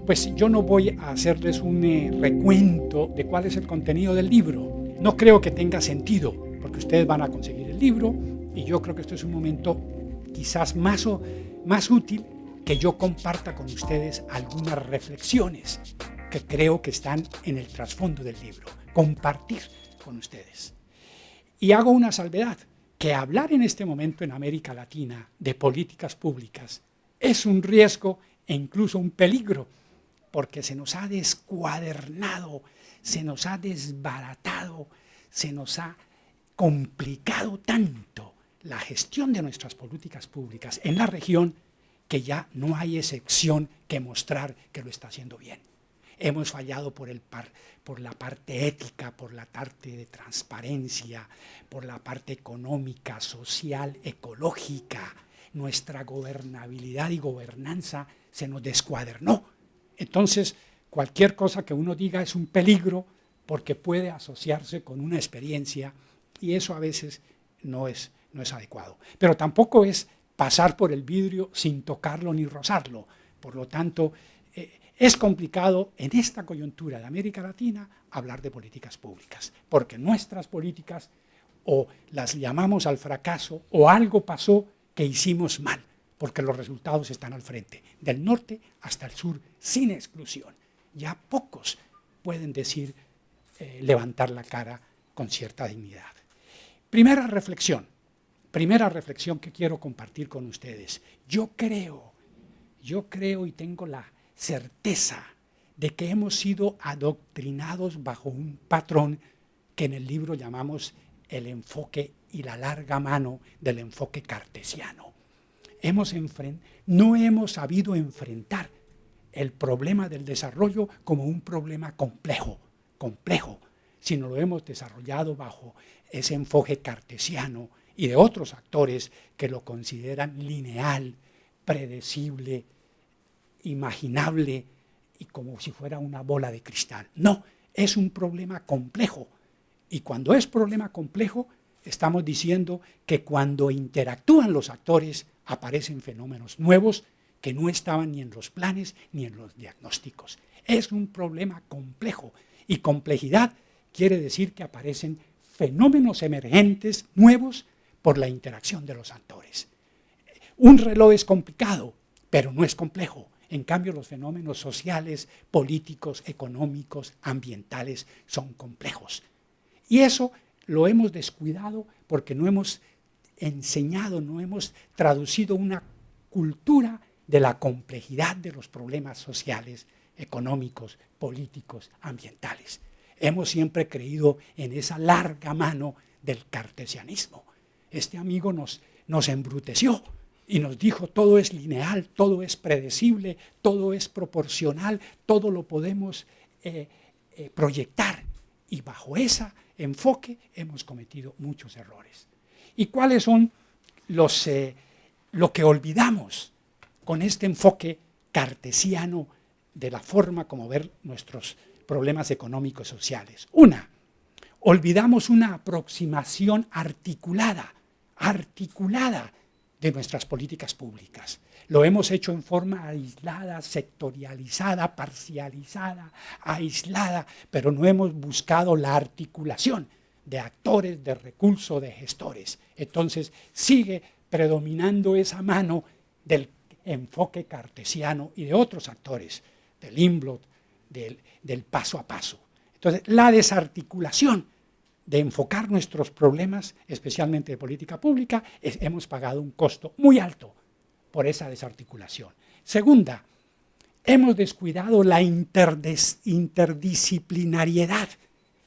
Pues yo no voy a hacerles un recuento de cuál es el contenido del libro. No creo que tenga sentido, porque ustedes van a conseguir el libro y yo creo que esto es un momento quizás más útil que yo comparta con ustedes algunas reflexiones que creo que están en el trasfondo del libro. Compartir con ustedes. Y hago una salvedad, que hablar en este momento en América Latina de políticas públicas es un riesgo e incluso un peligro, porque se nos ha descuadernado, se nos ha desbaratado, se nos ha complicado tanto la gestión de nuestras políticas públicas en la región que ya no hay excepción que mostrar que lo está haciendo bien. Hemos fallado por la parte ética, por la parte de transparencia, por la parte económica, social, ecológica. Nuestra gobernabilidad y gobernanza se nos descuadernó. Entonces, cualquier cosa que uno diga es un peligro porque puede asociarse con una experiencia y eso a veces no es adecuado. Pero tampoco es pasar por el vidrio sin tocarlo ni rozarlo. Por lo tanto, es complicado en esta coyuntura de América Latina hablar de políticas públicas, porque nuestras políticas o las llamamos al fracaso o algo pasó que hicimos mal, porque los resultados están al frente, del norte hasta el sur, sin exclusión. Ya pocos pueden decir, levantar la cara con cierta dignidad. Primera reflexión que quiero compartir con ustedes. Yo creo y tengo la certeza de que hemos sido adoctrinados bajo un patrón que en el libro llamamos el enfoque y la larga mano del enfoque cartesiano. No hemos sabido enfrentar el problema del desarrollo como un problema complejo, sino lo hemos desarrollado bajo ese enfoque cartesiano y de otros actores que lo consideran lineal, predecible, imaginable y como si fuera una bola de cristal. No, es un problema complejo. Y cuando es problema complejo, estamos diciendo que cuando interactúan los actores aparecen fenómenos nuevos que no estaban ni en los planes ni en los diagnósticos. Es un problema complejo y complejidad quiere decir que aparecen fenómenos emergentes nuevos por la interacción de los actores. Un reloj es complicado, pero no es complejo. En cambio, los fenómenos sociales, políticos, económicos, ambientales son complejos. Y eso lo hemos descuidado porque no hemos enseñado, no hemos traducido una cultura de la complejidad de los problemas sociales, económicos, políticos, ambientales. Hemos siempre creído en esa larga mano del cartesianismo. Este amigo nos embruteció y nos dijo todo es lineal, todo es predecible, todo es proporcional, todo lo podemos proyectar. Y bajo ese enfoque hemos cometido muchos errores. ¿Y cuáles son lo que olvidamos con este enfoque cartesiano de la forma como ver nuestros problemas económicos y sociales? Olvidamos una aproximación articulada de nuestras políticas públicas. Lo hemos hecho en forma aislada, sectorializada, parcializada, aislada, pero no hemos buscado la articulación de actores, de recursos, de gestores. Entonces sigue predominando esa mano del enfoque cartesiano y de otros actores, del Imblot, del paso a paso. Entonces la desarticulación de enfocar nuestros problemas, especialmente de política pública, hemos pagado un costo muy alto por esa desarticulación. Segunda, hemos descuidado la interdisciplinariedad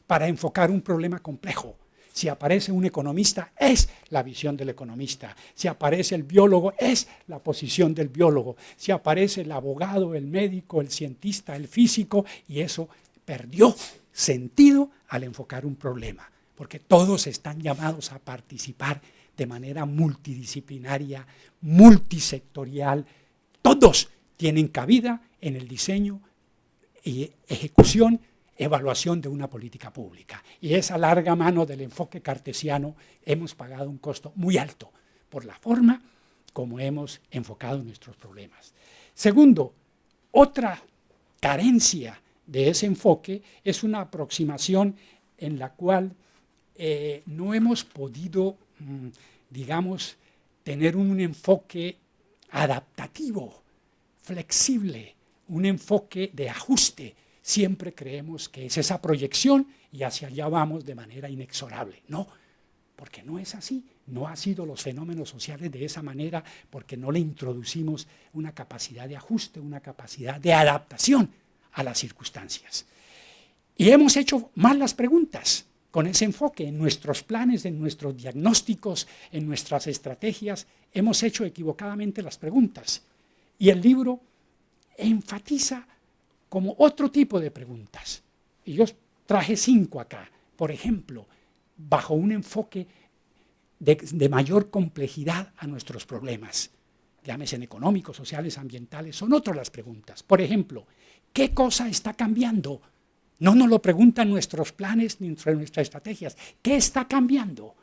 para enfocar un problema complejo. Si aparece un economista, es la visión del economista. Si aparece el biólogo, es la posición del biólogo. Si aparece el abogado, el médico, el cientista, el físico, y eso perdió sentido al enfocar un problema, porque todos están llamados a participar de manera multidisciplinaria, multisectorial. Todos tienen cabida en el diseño y ejecución, evaluación de una política pública. Y esa larga mano del enfoque cartesiano hemos pagado un costo muy alto por la forma como hemos enfocado nuestros problemas. Segundo, otra carencia de ese enfoque es una aproximación en la cual no hemos podido, digamos, tener un enfoque adaptativo, flexible, un enfoque de ajuste. Siempre creemos que es esa proyección y hacia allá vamos de manera inexorable. No, porque no es así. No ha sido los fenómenos sociales de esa manera porque no le introducimos una capacidad de ajuste, una capacidad de adaptación a las circunstancias. Y hemos hecho mal las preguntas con ese enfoque. En nuestros planes, en nuestros diagnósticos, en nuestras estrategias, hemos hecho equivocadamente las preguntas. Y el libro enfatiza como otro tipo de preguntas. Y yo traje 5 acá. Por ejemplo, bajo un enfoque de mayor complejidad a nuestros problemas, llámese económicos, sociales, ambientales, son otras las preguntas. Por ejemplo, ¿qué cosa está cambiando? No nos lo preguntan nuestros planes ni nuestras estrategias. ¿Qué está cambiando?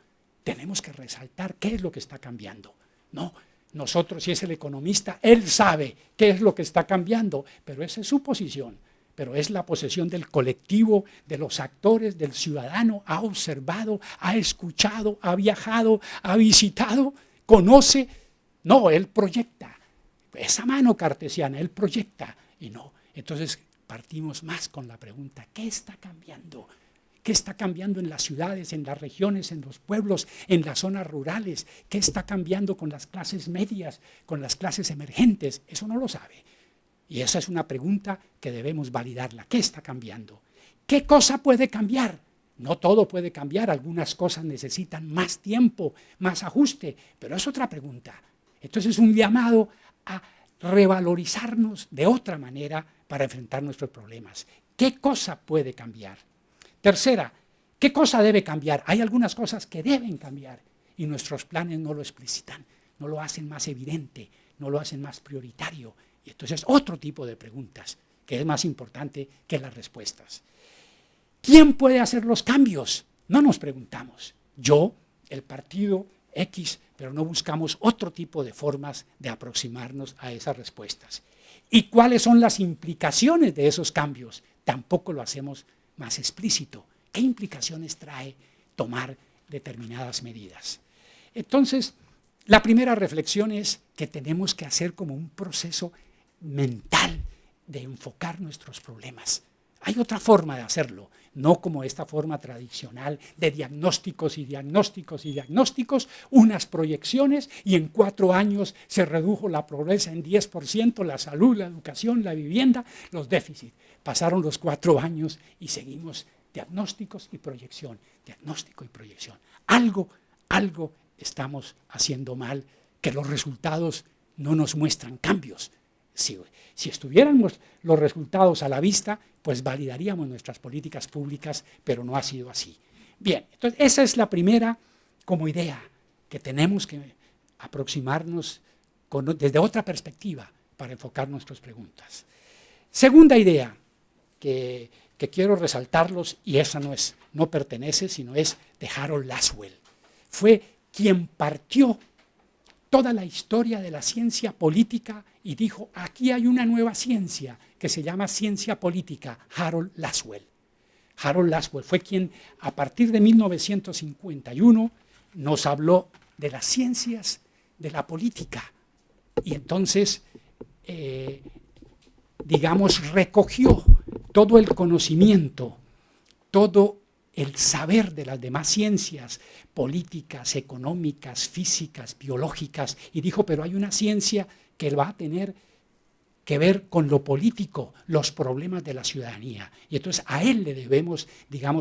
Tenemos que resaltar qué es lo que está cambiando. No, nosotros, si es el economista, él sabe qué es lo que está cambiando, pero esa es su posición. Pero es la posesión del colectivo, de los actores, del ciudadano, ha observado, ha escuchado, ha viajado, ha visitado, conoce. No, él proyecta. Esa mano cartesiana, él proyecta y no. Entonces partimos más con la pregunta, ¿qué está cambiando? ¿Qué está cambiando en las ciudades, en las regiones, en los pueblos, en las zonas rurales? ¿Qué está cambiando con las clases medias, con las clases emergentes? Eso no lo sabe. Y esa es una pregunta que debemos validarla. ¿Qué está cambiando? ¿Qué cosa puede cambiar? No todo puede cambiar, algunas cosas necesitan más tiempo, más ajuste, pero es otra pregunta. Entonces es un llamado a revalorizarnos de otra manera para enfrentar nuestros problemas. ¿Qué cosa puede cambiar? Tercera, ¿qué cosa debe cambiar? Hay algunas cosas que deben cambiar y nuestros planes no lo explicitan, no lo hacen más evidente, no lo hacen más prioritario. Y entonces otro tipo de preguntas que es más importante que las respuestas. ¿Quién puede hacer los cambios? No nos preguntamos. Yo, el partido X, pero no buscamos otro tipo de formas de aproximarnos a esas respuestas. ¿Y cuáles son las implicaciones de esos cambios? Tampoco lo hacemos más explícito. ¿Qué implicaciones trae tomar determinadas medidas? Entonces, la primera reflexión es que tenemos que hacer como un proceso mental de enfocar nuestros problemas. Hay otra forma de hacerlo, no como esta forma tradicional de diagnósticos y diagnósticos y diagnósticos, unas proyecciones y en 4 años se redujo la pobreza en 10%, la salud, la educación, la vivienda, los déficits. Pasaron los 4 años y seguimos diagnósticos y proyección, diagnóstico y proyección. Algo estamos haciendo mal, que los resultados no nos muestran cambios. Si estuviéramos los resultados a la vista, pues validaríamos nuestras políticas públicas, pero no ha sido así. Bien, entonces esa es la primera como idea, que tenemos que aproximarnos desde otra perspectiva para enfocar nuestras preguntas. Segunda idea que quiero resaltarlos, y esa no pertenece, sino es de Harold Lasswell. Fue quien partió toda la historia de la ciencia política y dijo, aquí hay una nueva ciencia que se llama ciencia política, Harold Lasswell. Harold Lasswell fue quien a partir de 1951 nos habló de las ciencias de la política y entonces, recogió todo el conocimiento, todo el saber de las demás ciencias políticas, económicas, físicas, biológicas, y dijo, pero hay una ciencia que va a tener que ver con lo político, los problemas de la ciudadanía. Y entonces a él le debemos,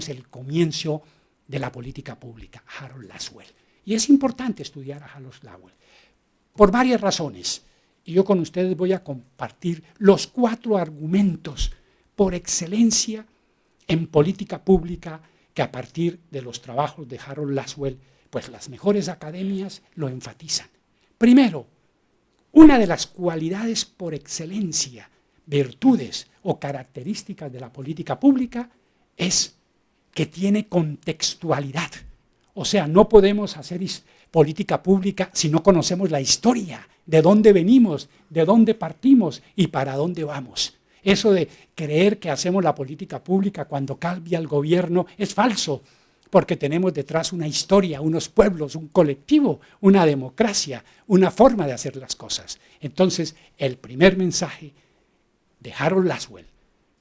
el comienzo de la política pública, Harold Lasswell. Y es importante estudiar a Harold Lasswell por varias razones. Y yo con ustedes voy a compartir los 4 argumentos por excelencia en política pública que a partir de los trabajos de Harold Lasswell, pues las mejores academias lo enfatizan. Primero, una de las cualidades por excelencia, virtudes o características de la política pública es que tiene contextualidad. O sea, no podemos hacer política pública si no conocemos la historia, de dónde venimos, de dónde partimos y para dónde vamos. Eso de creer que hacemos la política pública cuando cambia el gobierno es falso, porque tenemos detrás una historia, unos pueblos, un colectivo, una democracia, una forma de hacer las cosas. Entonces, el primer mensaje de Harold Lasswell,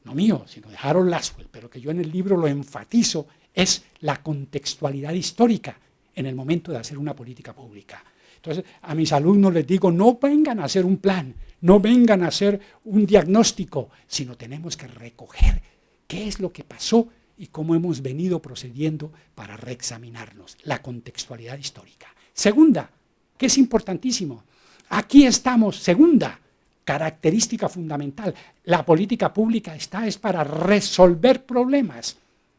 no mío, sino de Harold Lasswell, pero que yo en el libro lo enfatizo, es la contextualidad histórica en el momento de hacer una política pública. Entonces, a mis alumnos les digo, no vengan a hacer un plan, no vengan a hacer un diagnóstico, sino tenemos que recoger qué es lo que pasó y cómo hemos venido procediendo para reexaminarnos, la contextualidad histórica. Segunda, que es importantísimo, aquí estamos, segunda característica fundamental, la política pública es para resolver problemas,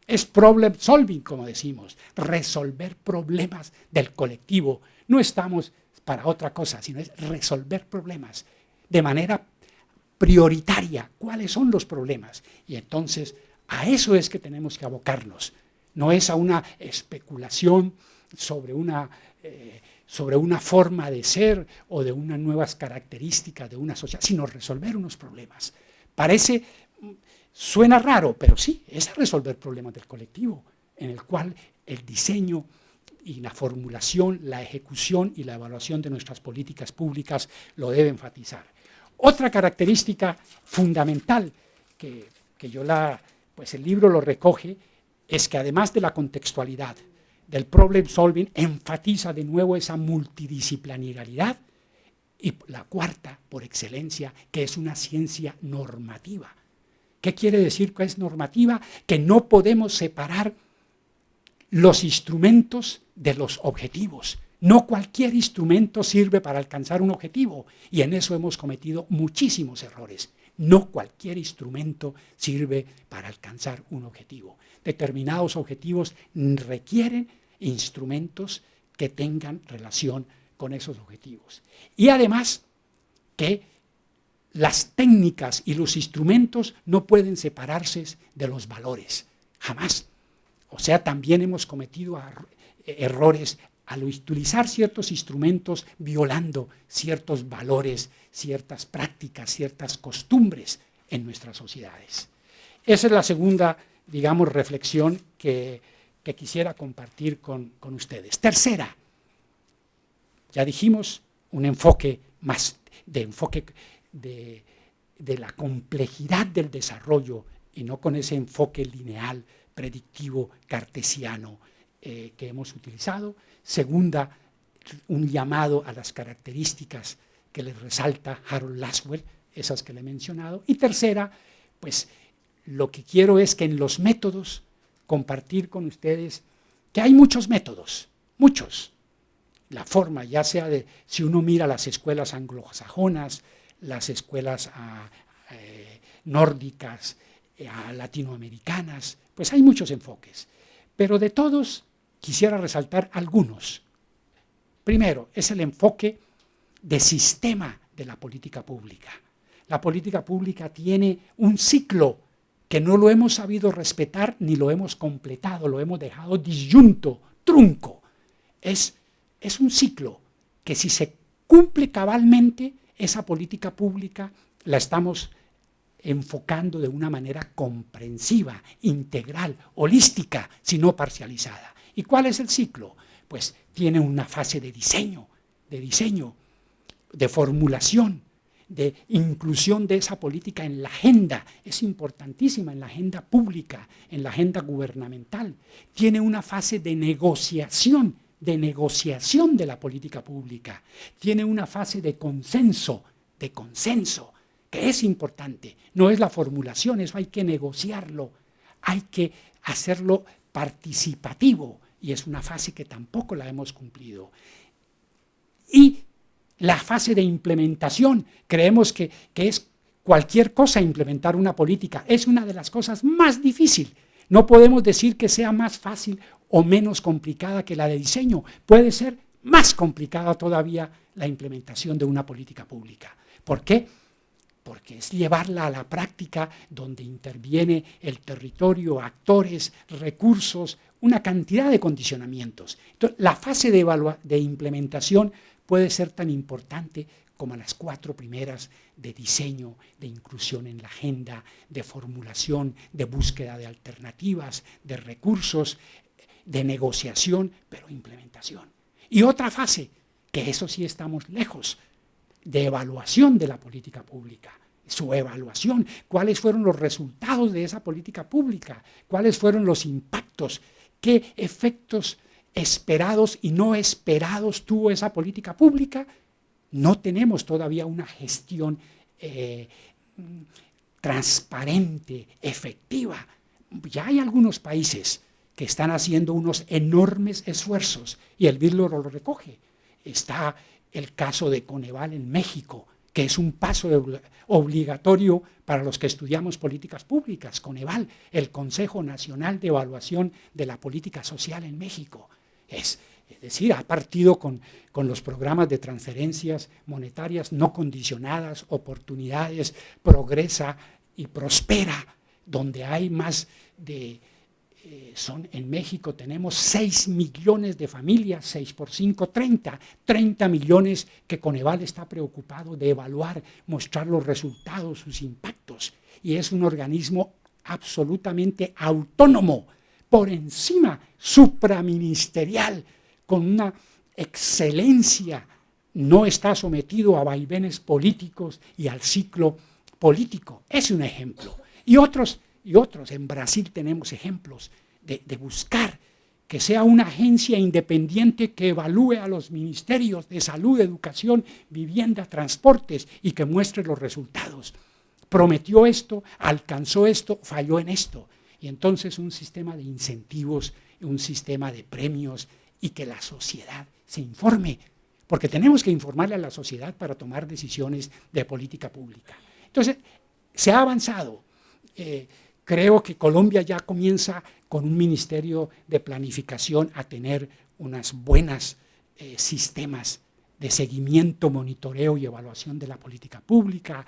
es problem solving, como decimos, resolver problemas del colectivo. No estamos para otra cosa, sino es resolver problemas de manera prioritaria. ¿Cuáles son los problemas? Y entonces a eso es que tenemos que abocarnos. No es a una especulación sobre una forma de ser o de unas nuevas características de una sociedad, sino resolver unos problemas. Suena raro, pero sí, es resolver problemas del colectivo, en el cual el diseño y la formulación, la ejecución y la evaluación de nuestras políticas públicas lo debe enfatizar. Otra característica fundamental que pues el libro lo recoge es que además de la contextualidad, del problem solving, enfatiza de nuevo esa multidisciplinariedad y la cuarta, por excelencia, que es una ciencia normativa. ¿Qué quiere decir que es normativa? Que no podemos separar los instrumentos de los objetivos. No cualquier instrumento sirve para alcanzar un objetivo y en eso hemos cometido muchísimos errores. No cualquier instrumento sirve para alcanzar un objetivo. Determinados objetivos requieren instrumentos que tengan relación con esos objetivos. Y además que las técnicas y los instrumentos no pueden separarse de los valores, jamás. O sea, también hemos cometido errores al utilizar ciertos instrumentos violando ciertos valores, ciertas prácticas, ciertas costumbres en nuestras sociedades. Esa es la segunda, digamos, reflexión que quisiera compartir con ustedes. Tercera, ya dijimos, un enfoque más de la complejidad del desarrollo y no con ese enfoque lineal, predictivo, cartesiano que hemos utilizado. Segunda, un llamado a las características que les resalta Harold Lasswell, esas que le he mencionado. Y tercera, pues lo que quiero es que en los métodos compartir con ustedes que hay muchos métodos, muchos. La forma, ya sea de, si uno mira las escuelas anglosajonas, las escuelas nórdicas, latinoamericanas, pues hay muchos enfoques. Pero de todos quisiera resaltar algunos. Primero, es el enfoque de sistema de la política pública. La política pública tiene un ciclo que no lo hemos sabido respetar ni lo hemos completado, lo hemos dejado disyunto, trunco. Es un ciclo que si se cumple cabalmente, esa política pública la estamos enfocando de una manera comprensiva, integral, holística, sino parcializada. ¿Y cuál es el ciclo? Pues tiene una fase de diseño, de formulación, de inclusión de esa política en la agenda. Es importantísima en la agenda pública, en la agenda gubernamental. Tiene una fase de negociación de la política pública. Tiene una fase de consenso, que es importante. No es la formulación, eso hay que negociarlo, hay que hacerlo participativo, y es una fase que tampoco la hemos cumplido. Y la fase de implementación, creemos que es cualquier cosa implementar una política, es una de las cosas más difíciles. No podemos decir que sea más fácil o menos complicada que la de diseño, puede ser más complicada todavía la implementación de una política pública. ¿Por qué? porque es llevarla a la práctica donde interviene el territorio, actores, recursos, una cantidad de condicionamientos. Entonces, la fase de implementación puede ser tan importante como las 4 primeras de diseño, de inclusión en la agenda, de formulación, de búsqueda de alternativas, de recursos, de negociación, pero implementación. Y otra fase, que eso sí estamos lejos, de evaluación de la política pública, su evaluación, cuáles fueron los resultados de esa política pública, cuáles fueron los impactos, qué efectos esperados y no esperados tuvo esa política pública. No tenemos todavía una gestión transparente, efectiva. Ya hay algunos países que están haciendo unos enormes esfuerzos y el BID lo recoge. Está el caso de Coneval en México, que es un paso obligatorio para los que estudiamos políticas públicas. Coneval, el Consejo Nacional de Evaluación de la Política Social en México. Es decir, ha partido con los programas de transferencias monetarias no condicionadas, oportunidades, progresa y prospera, donde hay más de... en México tenemos 6 millones de familias, 6 por 5, 30 millones que Coneval está preocupado de evaluar, mostrar los resultados, sus impactos. Y es un organismo absolutamente autónomo, por encima, supraministerial, con una excelencia, no está sometido a vaivenes políticos y al ciclo político. Es un ejemplo. Y otros, en Brasil tenemos ejemplos de buscar que sea una agencia independiente que evalúe a los ministerios de salud, educación, vivienda, transportes y que muestre los resultados. Prometió esto, alcanzó esto, falló en esto. Y entonces un sistema de incentivos, un sistema de premios y que la sociedad se informe, porque tenemos que informarle a la sociedad para tomar decisiones de política pública. Entonces, se ha avanzado. Creo que Colombia ya comienza con un ministerio de planificación a tener unas buenas sistemas de seguimiento, monitoreo y evaluación de la política pública.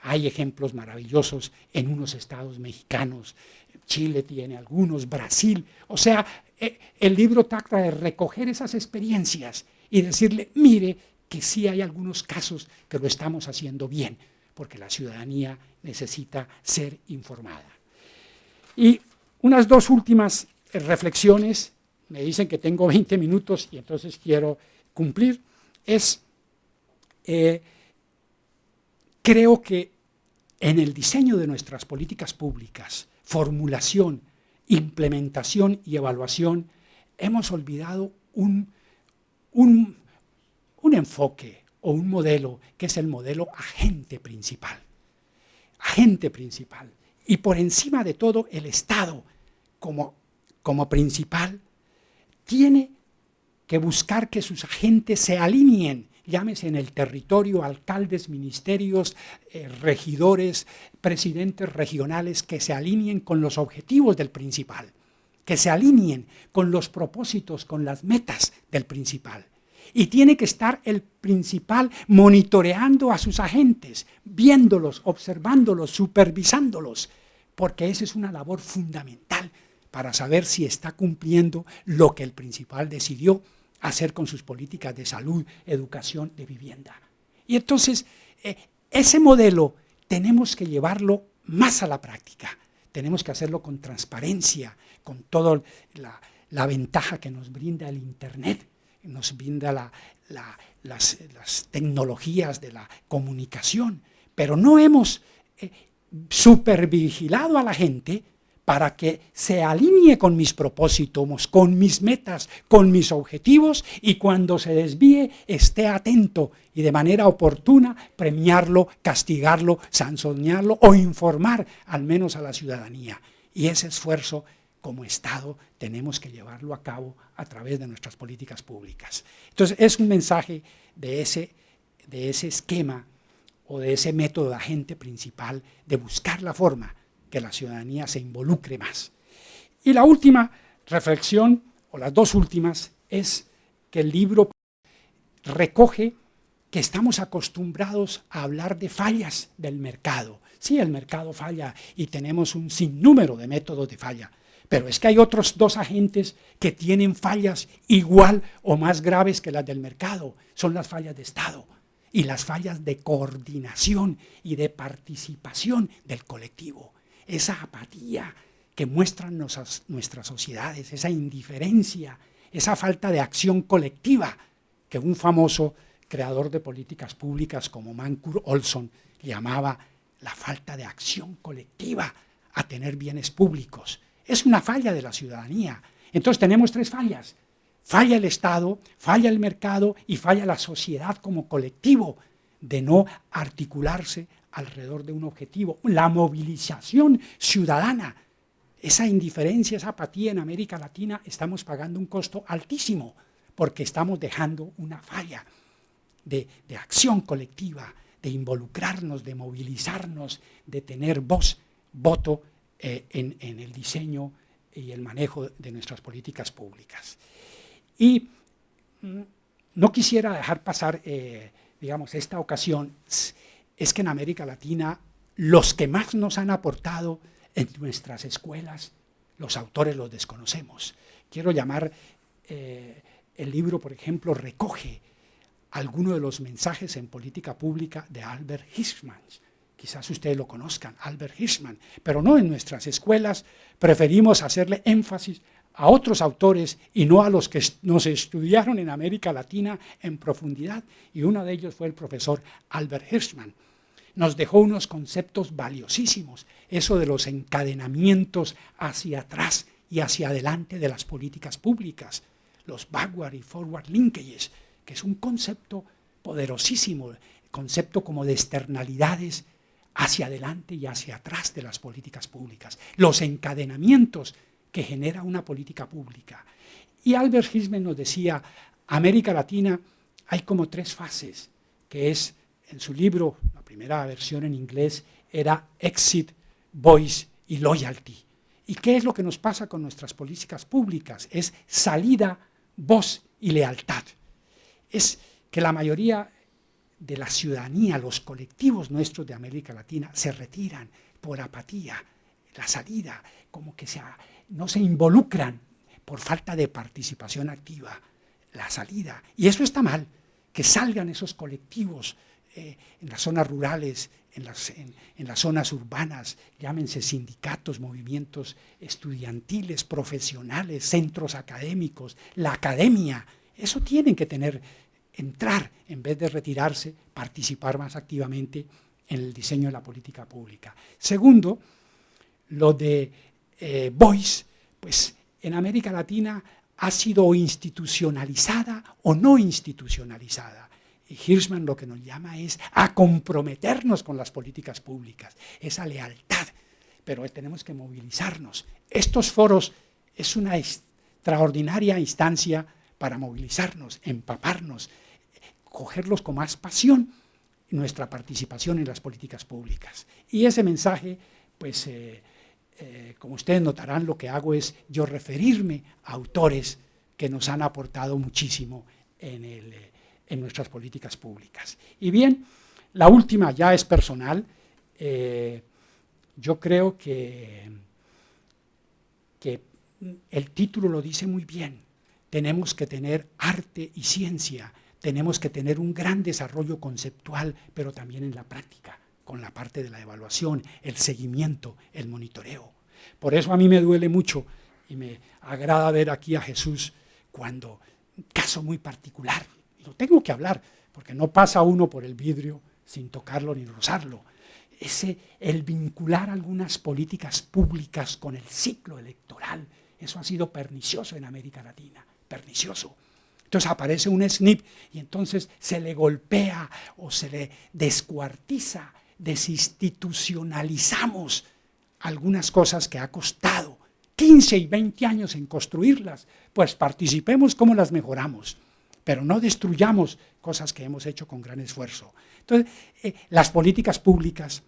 Hay ejemplos maravillosos en unos estados mexicanos, Chile tiene algunos, Brasil. O sea, el libro trata de recoger esas experiencias y decirle, mire, que sí hay algunos casos que lo estamos haciendo bien, porque la ciudadanía necesita ser informada. Y unas 2 últimas reflexiones, me dicen que tengo 20 minutos y entonces quiero cumplir, creo que en el diseño de nuestras políticas públicas, formulación, implementación y evaluación, hemos olvidado un enfoque o un modelo que es el modelo agente principal. Agente principal. Y por encima de todo, el Estado como principal tiene que buscar que sus agentes se alineen, llámese en el territorio, alcaldes, ministerios, regidores, presidentes regionales, que se alineen con los objetivos del principal, que se alineen con los propósitos, con las metas del principal. Y tiene que estar el principal monitoreando a sus agentes, viéndolos, observándolos, supervisándolos, porque esa es una labor fundamental para saber si está cumpliendo lo que el principal decidió hacer con sus políticas de salud, educación, de vivienda. Y entonces, ese modelo tenemos que llevarlo más a la práctica. Tenemos que hacerlo con transparencia, con toda la ventaja que nos brinda el Internet, nos brinda las tecnologías de la comunicación, pero no hemos supervigilado a la gente para que se alinee con mis propósitos, con mis metas, con mis objetivos, y cuando se desvíe esté atento y de manera oportuna premiarlo, castigarlo, sancionarlo o informar al menos a la ciudadanía. Y ese esfuerzo como Estado tenemos que llevarlo a cabo a través de nuestras políticas públicas. Entonces es un mensaje de ese esquema o de ese método de agente principal de buscar la forma que la ciudadanía se involucre más. Y la última reflexión, o las 2 últimas, es que el libro recoge que estamos acostumbrados a hablar de fallas del mercado. Sí, el mercado falla y tenemos un sinnúmero de métodos de falla, pero es que hay otros dos agentes que tienen fallas igual o más graves que las del mercado. Son las fallas de Estado y las fallas de coordinación y de participación del colectivo. Esa apatía que muestran nuestras sociedades, esa indiferencia, esa falta de acción colectiva que un famoso creador de políticas públicas como Mancur Olson llamaba la falta de acción colectiva a tener bienes públicos. Es una falla de la ciudadanía. Entonces tenemos tres fallas. Falla el Estado, falla el mercado y falla la sociedad como colectivo de no articularse alrededor de un objetivo. La movilización ciudadana, esa indiferencia, esa apatía en América Latina, estamos pagando un costo altísimo porque estamos dejando una falla de acción colectiva, de involucrarnos, de movilizarnos, de tener voz, voto en el diseño y el manejo de nuestras políticas públicas. Y no quisiera dejar pasar, esta ocasión, es que en América Latina los que más nos han aportado en nuestras escuelas, los autores los desconocemos. Quiero llamar, el libro, por ejemplo, recoge algunos de los mensajes en política pública de Albert Hirschman. Quizás ustedes lo conozcan, Albert Hirschman, pero no en nuestras escuelas. Preferimos hacerle énfasis a otros autores y no a los que nos estudiaron en América Latina en profundidad, y uno de ellos fue el profesor Albert Hirschman. Nos dejó unos conceptos valiosísimos, eso de los encadenamientos hacia atrás y hacia adelante de las políticas públicas, los backward y forward linkages, que es un concepto poderosísimo, concepto como de externalidades hacia adelante y hacia atrás de las políticas públicas, los encadenamientos que genera una política pública. Y Albert Hirschman nos decía, América Latina hay como tres fases, que es, en su libro, la primera versión en inglés, era Exit, Voice y Loyalty. ¿Y qué es lo que nos pasa con nuestras políticas públicas? Es salida, voz y lealtad. Es que la mayoría de la ciudadanía, los colectivos nuestros de América Latina se retiran por apatía, la salida, como que no se involucran por falta de participación activa, la salida. Y eso está mal, que salgan esos colectivos en las zonas rurales, en las zonas urbanas, llámense sindicatos, movimientos estudiantiles, profesionales, centros académicos, la academia. Eso tienen que entrar, en vez de retirarse, participar más activamente en el diseño de la política pública. Segundo, lo de Voice, pues en América Latina ha sido institucionalizada o no institucionalizada. Y Hirschman lo que nos llama es a comprometernos con las políticas públicas, esa lealtad, pero tenemos que movilizarnos. Estos foros es una extraordinaria instancia para movilizarnos, empaparnos, cogerlos con más pasión en nuestra participación en las políticas públicas. Y ese mensaje, pues, como ustedes notarán, lo que hago es yo referirme a autores que nos han aportado muchísimo en nuestras políticas públicas. Y bien, la última ya es personal. Yo creo que el título lo dice muy bien. Tenemos que tener arte y ciencia, tenemos que tener un gran desarrollo conceptual, pero también en la práctica, con la parte de la evaluación, el seguimiento, el monitoreo. Por eso a mí me duele mucho y me agrada ver aquí a Jesús cuando, un caso muy particular, lo tengo que hablar, porque no pasa uno por el vidrio sin tocarlo ni rozarlo. El vincular algunas políticas públicas con el ciclo electoral, eso ha sido pernicioso en América Latina, pernicioso. Entonces aparece un SNP y entonces se le golpea o se le descuartiza, desinstitucionalizamos algunas cosas que ha costado 15 y 20 años en construirlas, pues participemos cómo las mejoramos, pero no destruyamos cosas que hemos hecho con gran esfuerzo. Entonces, las políticas públicas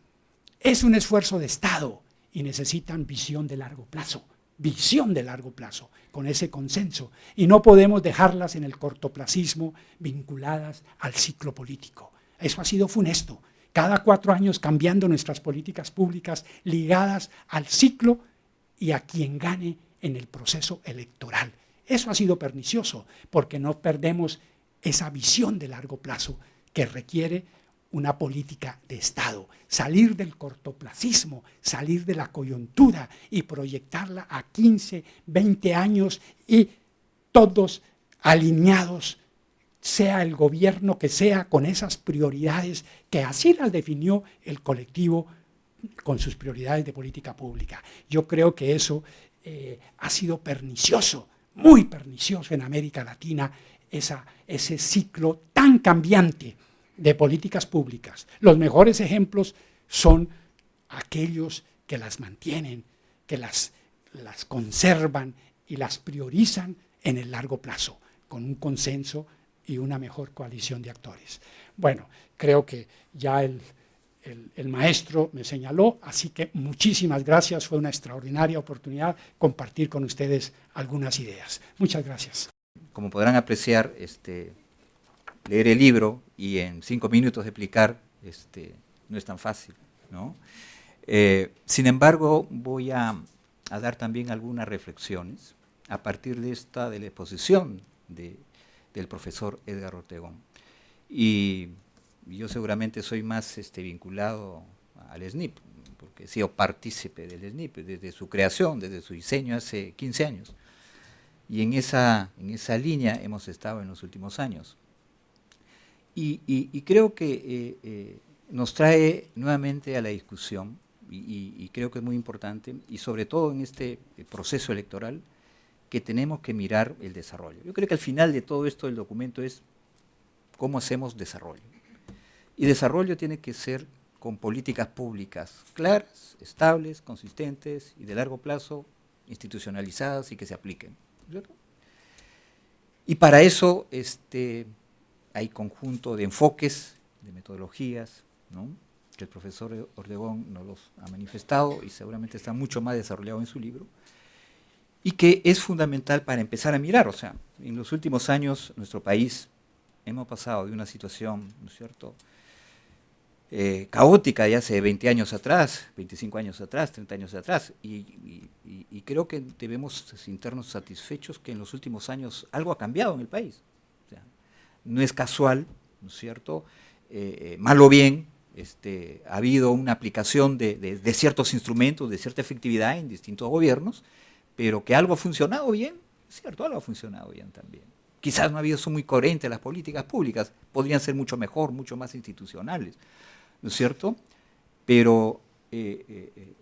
es un esfuerzo de Estado y necesitan visión de largo plazo. visión de largo plazo, con ese consenso. Y no podemos dejarlas en el cortoplacismo vinculadas al ciclo político. Eso ha sido funesto. Cada 4 años cambiando nuestras políticas públicas ligadas al ciclo y a quien gane en el proceso electoral. Eso ha sido pernicioso porque no perdemos esa visión de largo plazo que requiere una política de Estado, salir del cortoplacismo, salir de la coyuntura y proyectarla a 15, 20 años y todos alineados, sea el gobierno que sea, con esas prioridades que así las definió el colectivo con sus prioridades de política pública. Yo creo que eso ha sido pernicioso, muy pernicioso en América Latina, ese ciclo tan cambiante de políticas públicas. Los mejores ejemplos son aquellos que las mantienen, que las conservan y las priorizan en el largo plazo, con un consenso y una mejor coalición de actores. Bueno, creo que ya el maestro me señaló, así que muchísimas gracias, fue una extraordinaria oportunidad compartir con ustedes algunas ideas. Muchas gracias. Como podrán apreciar, leer el libro y en 5 minutos explicar no es tan fácil, ¿no? Sin embargo, voy a dar también algunas reflexiones a partir de la exposición del profesor Edgar Ortegón. Y yo seguramente soy más vinculado al SNIP, porque he sido partícipe del SNIP desde su creación, desde su diseño hace 15 años. Y en esa línea hemos estado en los últimos años. Y creo que nos trae nuevamente a la discusión, y creo que es muy importante, y sobre todo en este proceso electoral, que tenemos que mirar el desarrollo. Yo creo que al final de todo esto del documento es cómo hacemos desarrollo. Y desarrollo tiene que ser con políticas públicas claras, estables, consistentes y de largo plazo, institucionalizadas y que se apliquen, ¿cierto? Y para eso hay conjunto de enfoques, de metodologías, ¿no?, que el profesor Ortegón nos los ha manifestado y seguramente está mucho más desarrollado en su libro, y que es fundamental para empezar a mirar. O sea, en los últimos años nuestro país hemos pasado de una situación, ¿no es cierto?, caótica de hace 20 años atrás, 25 años atrás, 30 años atrás, y creo que debemos sentirnos satisfechos que en los últimos años algo ha cambiado en el país. O sea, no es casual, ¿no es cierto?, mal o bien, ha habido una aplicación de ciertos instrumentos, de cierta efectividad en distintos gobiernos, pero que algo ha funcionado bien, es cierto, algo ha funcionado bien también. Quizás no ha habido, son muy coherentes las políticas públicas, podrían ser mucho mejor, mucho más institucionales, ¿no es cierto? Pero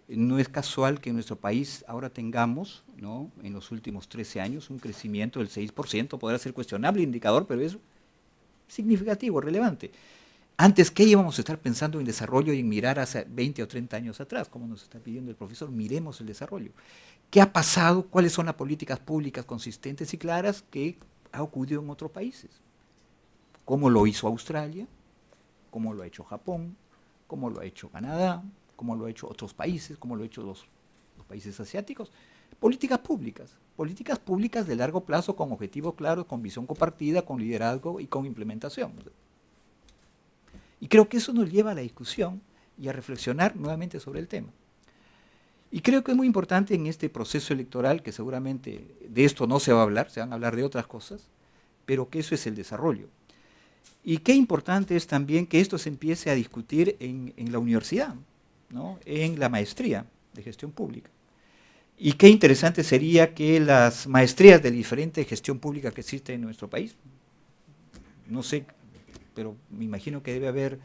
no es casual que en nuestro país ahora tengamos, ¿no?, en los últimos 13 años un crecimiento del 6%, podrá ser cuestionable el indicador, pero es significativo, relevante. Antes, ¿qué íbamos a estar pensando en desarrollo y en mirar hace 20 o 30 años atrás? Como nos está pidiendo el profesor, miremos el desarrollo. ¿Qué ha pasado? ¿Cuáles son las políticas públicas consistentes y claras que ha ocurrido en otros países? ¿Cómo lo hizo Australia? ¿Cómo lo ha hecho Japón? ¿Cómo lo ha hecho Canadá? ¿Cómo lo ha hecho otros países? ¿Cómo lo han hecho los países asiáticos? Políticas públicas de largo plazo, con objetivos claros, con visión compartida, con liderazgo y con implementación. Y creo que eso nos lleva a la discusión y a reflexionar nuevamente sobre el tema. Y creo que es muy importante en este proceso electoral, que seguramente de esto no se va a hablar, se van a hablar de otras cosas, pero que eso es el desarrollo. Y qué importante es también que esto se empiece a discutir en la universidad, ¿no?, en la maestría de gestión pública. Y qué interesante sería que las maestrías de diferente gestión pública que existen en nuestro país, no sé, pero me imagino que debe haber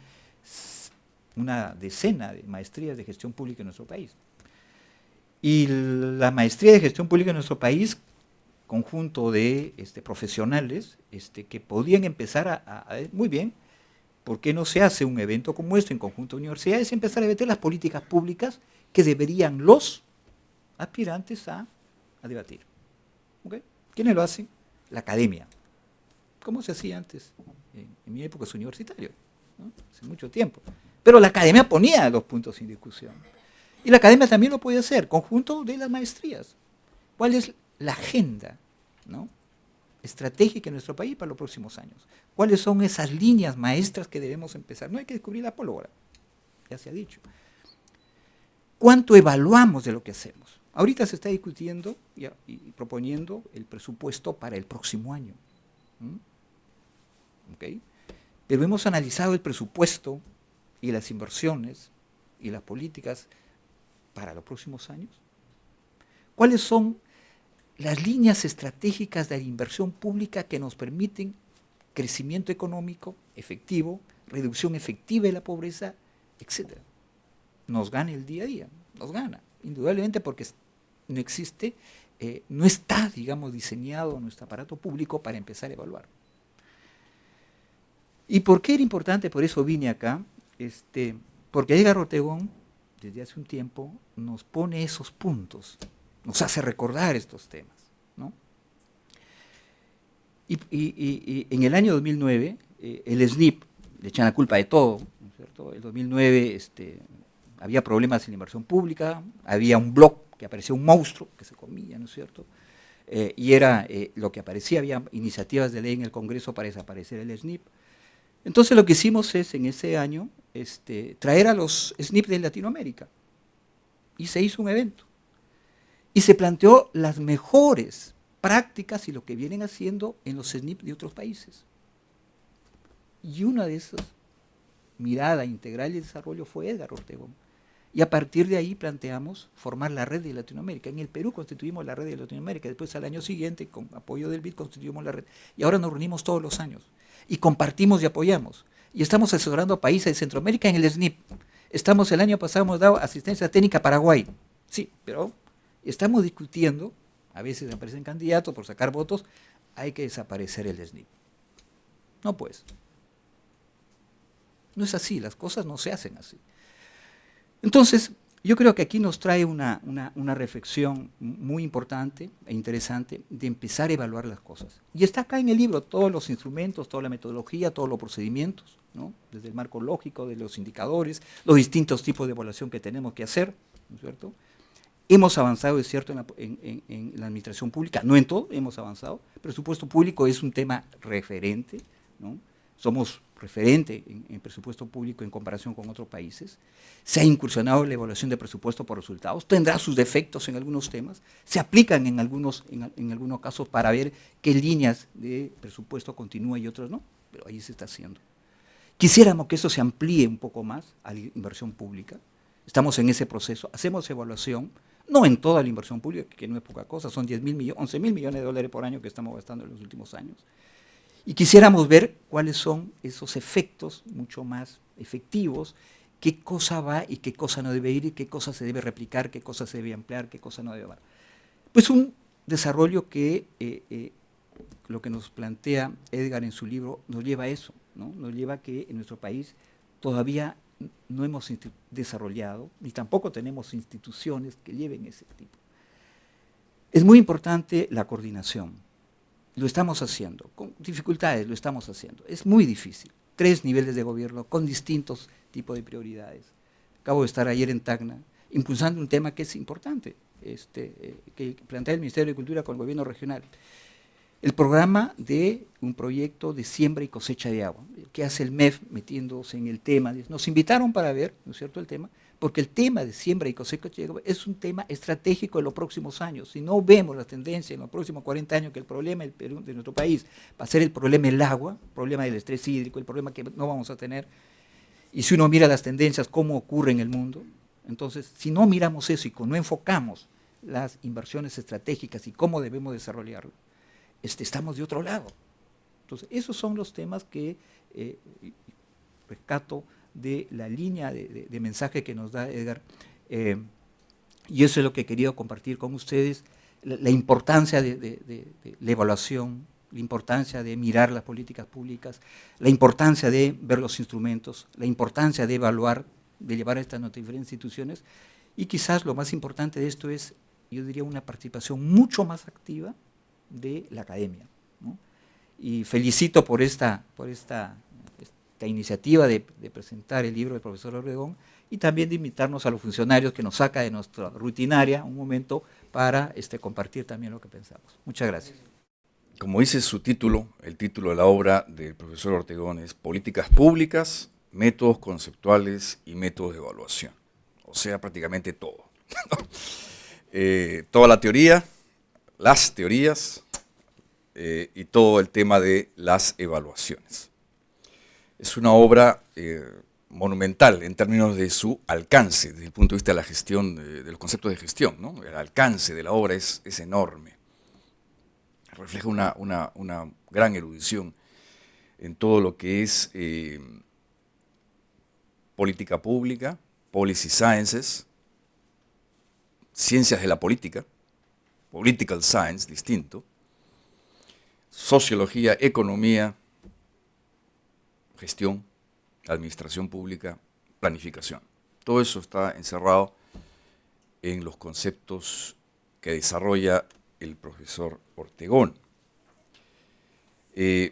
una decena de maestrías de gestión pública en nuestro país. Y la maestría de gestión pública en nuestro país, conjunto de profesionales que podrían empezar muy bien, ¿por qué no se hace un evento como este en conjunto de universidades y empezar a debatir las políticas públicas que deberían los aspirantes a debatir? ¿Okay? ¿Quiénes lo hacen? La academia. ¿Cómo se hacía antes? En mi época es universitario, ¿no?, hace mucho tiempo. Pero la academia ponía los puntos en discusión. Y la academia también lo puede hacer, conjunto de las maestrías. ¿Cuál es la agenda, ¿no?, estratégica en nuestro país para los próximos años? ¿Cuáles son esas líneas maestras que debemos empezar? No hay que descubrir la pólvora, ya se ha dicho. ¿Cuánto evaluamos de lo que hacemos? Ahorita se está discutiendo y proponiendo el presupuesto para el próximo año. ¿Okay? Pero hemos analizado el presupuesto y las inversiones y las políticas para los próximos años. ¿Cuáles son las líneas estratégicas de la inversión pública que nos permiten crecimiento económico efectivo, reducción efectiva de la pobreza, etcétera? Nos gana el día a día, nos gana, indudablemente, porque no existe, no está, digamos, diseñado nuestro aparato público para empezar a evaluar. ¿Y por qué era importante? Por eso vine acá, porque Edgar Ortegón, desde hace un tiempo, nos pone esos puntos, nos hace recordar estos temas, ¿no? Y en el año 2009, el SNIP, le echan la culpa de todo, ¿no es cierto? El 2009 había problemas en la inversión pública, había un blog que aparecía un monstruo que se comía, ¿no es cierto? Y era lo que aparecía, había iniciativas de ley en el Congreso para desaparecer el SNIP. Entonces lo que hicimos es, en ese año, traer a los SNIP de Latinoamérica. Y se hizo un evento. Y se planteó las mejores prácticas y lo que vienen haciendo en los SNIP de otros países. Y una de esas mirada integral y desarrollo fue Edgar Ortegón. Y a partir de ahí planteamos formar la red de Latinoamérica. En el Perú constituimos la red de Latinoamérica, después al año siguiente, con apoyo del BID, constituimos la red. Y ahora nos reunimos todos los años. Y compartimos y apoyamos. Y estamos asesorando a países de Centroamérica en el SNIP. El año pasado hemos dado asistencia técnica a Paraguay. Sí, pero estamos discutiendo, a veces aparecen candidatos por sacar votos, hay que desaparecer el SNIP. No pues. No es así, las cosas no se hacen así. Entonces, yo creo que aquí nos trae una reflexión muy importante e interesante de empezar a evaluar las cosas. Y está acá en el libro todos los instrumentos, toda la metodología, todos los procedimientos, ¿no? Desde el marco lógico, de los indicadores, los distintos tipos de evaluación que tenemos que hacer, ¿no es cierto? Hemos avanzado, es cierto, en la administración pública, no en todo, hemos avanzado. El presupuesto público es un tema referente, ¿no? Somos referente en presupuesto público en comparación con otros países. Se ha incursionado en la evaluación de presupuesto por resultados, tendrá sus defectos en algunos temas, se aplican en algunos casos para ver qué líneas de presupuesto continúan y otros no, pero ahí se está haciendo. Quisiéramos que eso se amplíe un poco más a la inversión pública, estamos en ese proceso, hacemos evaluación, no en toda la inversión pública, que no es poca cosa, son 11 mil millones de dólares por año que estamos gastando en los últimos años. Y quisiéramos ver cuáles son esos efectos mucho más efectivos, qué cosa va y qué cosa no debe ir, y qué cosa se debe replicar, qué cosa se debe ampliar, qué cosa no debe haber. Pues un desarrollo que lo que nos plantea Edgar en su libro nos lleva a eso, ¿no? Nos lleva a que en nuestro país todavía no hemos desarrollado, ni tampoco tenemos instituciones que lleven ese tipo. Es muy importante la coordinación. Lo estamos haciendo, con dificultades lo estamos haciendo. Es muy difícil. 3 niveles de gobierno con distintos tipos de prioridades. Acabo de estar ayer en Tacna, impulsando un tema que es importante, que plantea el Ministerio de Cultura con el gobierno regional. El programa de un proyecto de siembra y cosecha de agua, que hace el MEF metiéndose en el tema. Nos invitaron para ver, ¿no es cierto?, el tema, porque el tema de siembra y cosecha de agua es un tema estratégico en los próximos años. Si no vemos la tendencia en los próximos 40 años que el problema del Perú, de nuestro país va a ser el problema del agua, el problema del estrés hídrico, el problema que no vamos a tener, y si uno mira las tendencias, cómo ocurre en el mundo, entonces, si no miramos eso y no enfocamos las inversiones estratégicas y cómo debemos desarrollarlo, estamos de otro lado. Entonces, esos son los temas que rescato de la línea de mensaje que nos da Edgar, y eso es lo que he querido compartir con ustedes, la importancia de la evaluación, la importancia de mirar las políticas públicas, la importancia de ver los instrumentos, la importancia de evaluar, de llevar a estas diferentes instituciones, y quizás lo más importante de esto es, yo diría, una participación mucho más activa de la academia, ¿no? Y felicito por esta esta iniciativa de presentar el libro del profesor Ortegón, y también de invitarnos a los funcionarios que nos saca de nuestra rutinaria un momento para compartir también lo que pensamos. Muchas gracias. Como dice su título, el título de la obra del profesor Ortegón es Políticas Públicas, Métodos Conceptuales y Métodos de Evaluación. O sea, prácticamente todo. Toda la teoría, las teorías y todo el tema de las evaluaciones. Es una obra monumental en términos de su alcance, desde el punto de vista de la gestión, de los conceptos de gestión, ¿no? El alcance de la obra es enorme. Refleja una gran erudición en todo lo que es política pública, policy sciences, ciencias de la política, political science, distinto, sociología, economía, gestión, administración pública, planificación. Todo eso está encerrado en los conceptos que desarrolla el profesor Ortegón.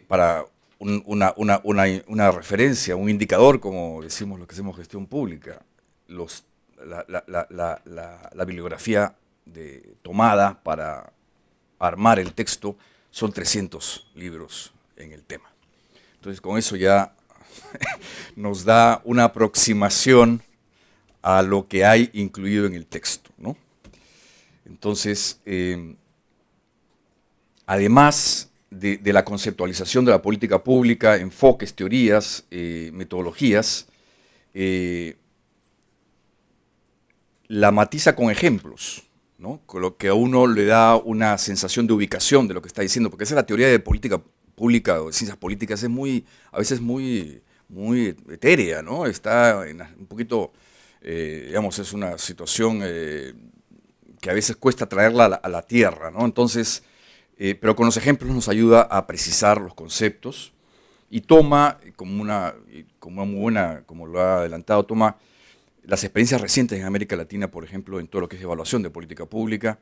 Para una referencia, un indicador, como decimos los que hacemos gestión pública, la bibliografía tomada para armar el texto son 300 libros en el tema. Entonces, con eso ya nos da una aproximación a lo que hay incluido en el texto, ¿no? Entonces, además de la conceptualización de la política pública, enfoques, teorías, metodologías, la matiza con ejemplos, ¿no? Con lo que a uno le da una sensación de ubicación de lo que está diciendo, porque esa es la teoría de política pública o de ciencias políticas, a veces muy etérea, ¿no? Está un poquito, digamos, es una situación que a veces cuesta traerla a la tierra, ¿no? Entonces, pero con los ejemplos nos ayuda a precisar los conceptos y toma, como una muy buena, como lo ha adelantado, toma las experiencias recientes en América Latina, por ejemplo, en todo lo que es evaluación de política pública,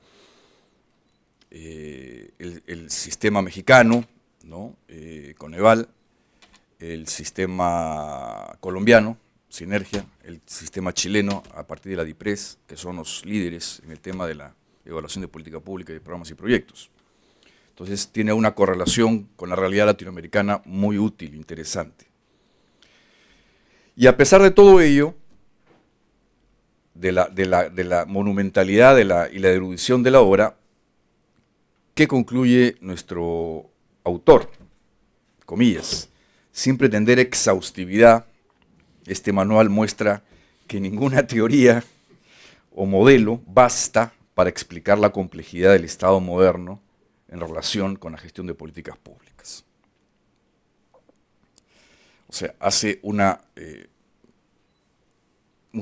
el sistema mexicano, ¿no? Coneval, el sistema colombiano, Sinergia, el sistema chileno a partir de la DIPRES, que son los líderes en el tema de la evaluación de política pública y de programas y proyectos. Entonces tiene una correlación con la realidad latinoamericana muy útil, interesante. Y a pesar de todo ello, de la monumentalidad y la erudición de la obra, ¿qué concluye nuestro autor? Comillas, sin pretender exhaustividad, este manual muestra que ninguna teoría o modelo basta para explicar la complejidad del Estado moderno en relación con la gestión de políticas públicas. O sea, hace un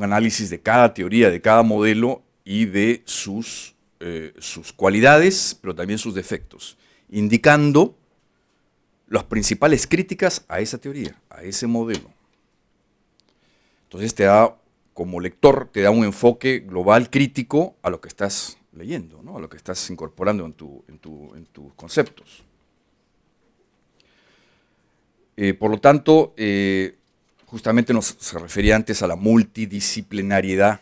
análisis de cada teoría, de cada modelo y de sus cualidades, pero también sus defectos, indicando las principales críticas a esa teoría, a ese modelo. Entonces te da, como lector, te da un enfoque global crítico a lo que estás leyendo, ¿no? A lo que estás incorporando en tus conceptos. Por lo tanto, justamente se refería antes a la multidisciplinariedad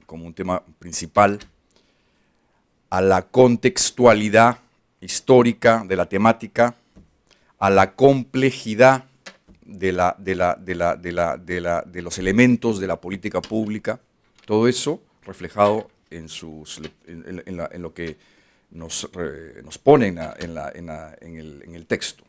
como un tema principal, a la contextualidad histórica de la temática, a la complejidad de los elementos de la política pública, todo eso reflejado en lo que nos ponen en el texto.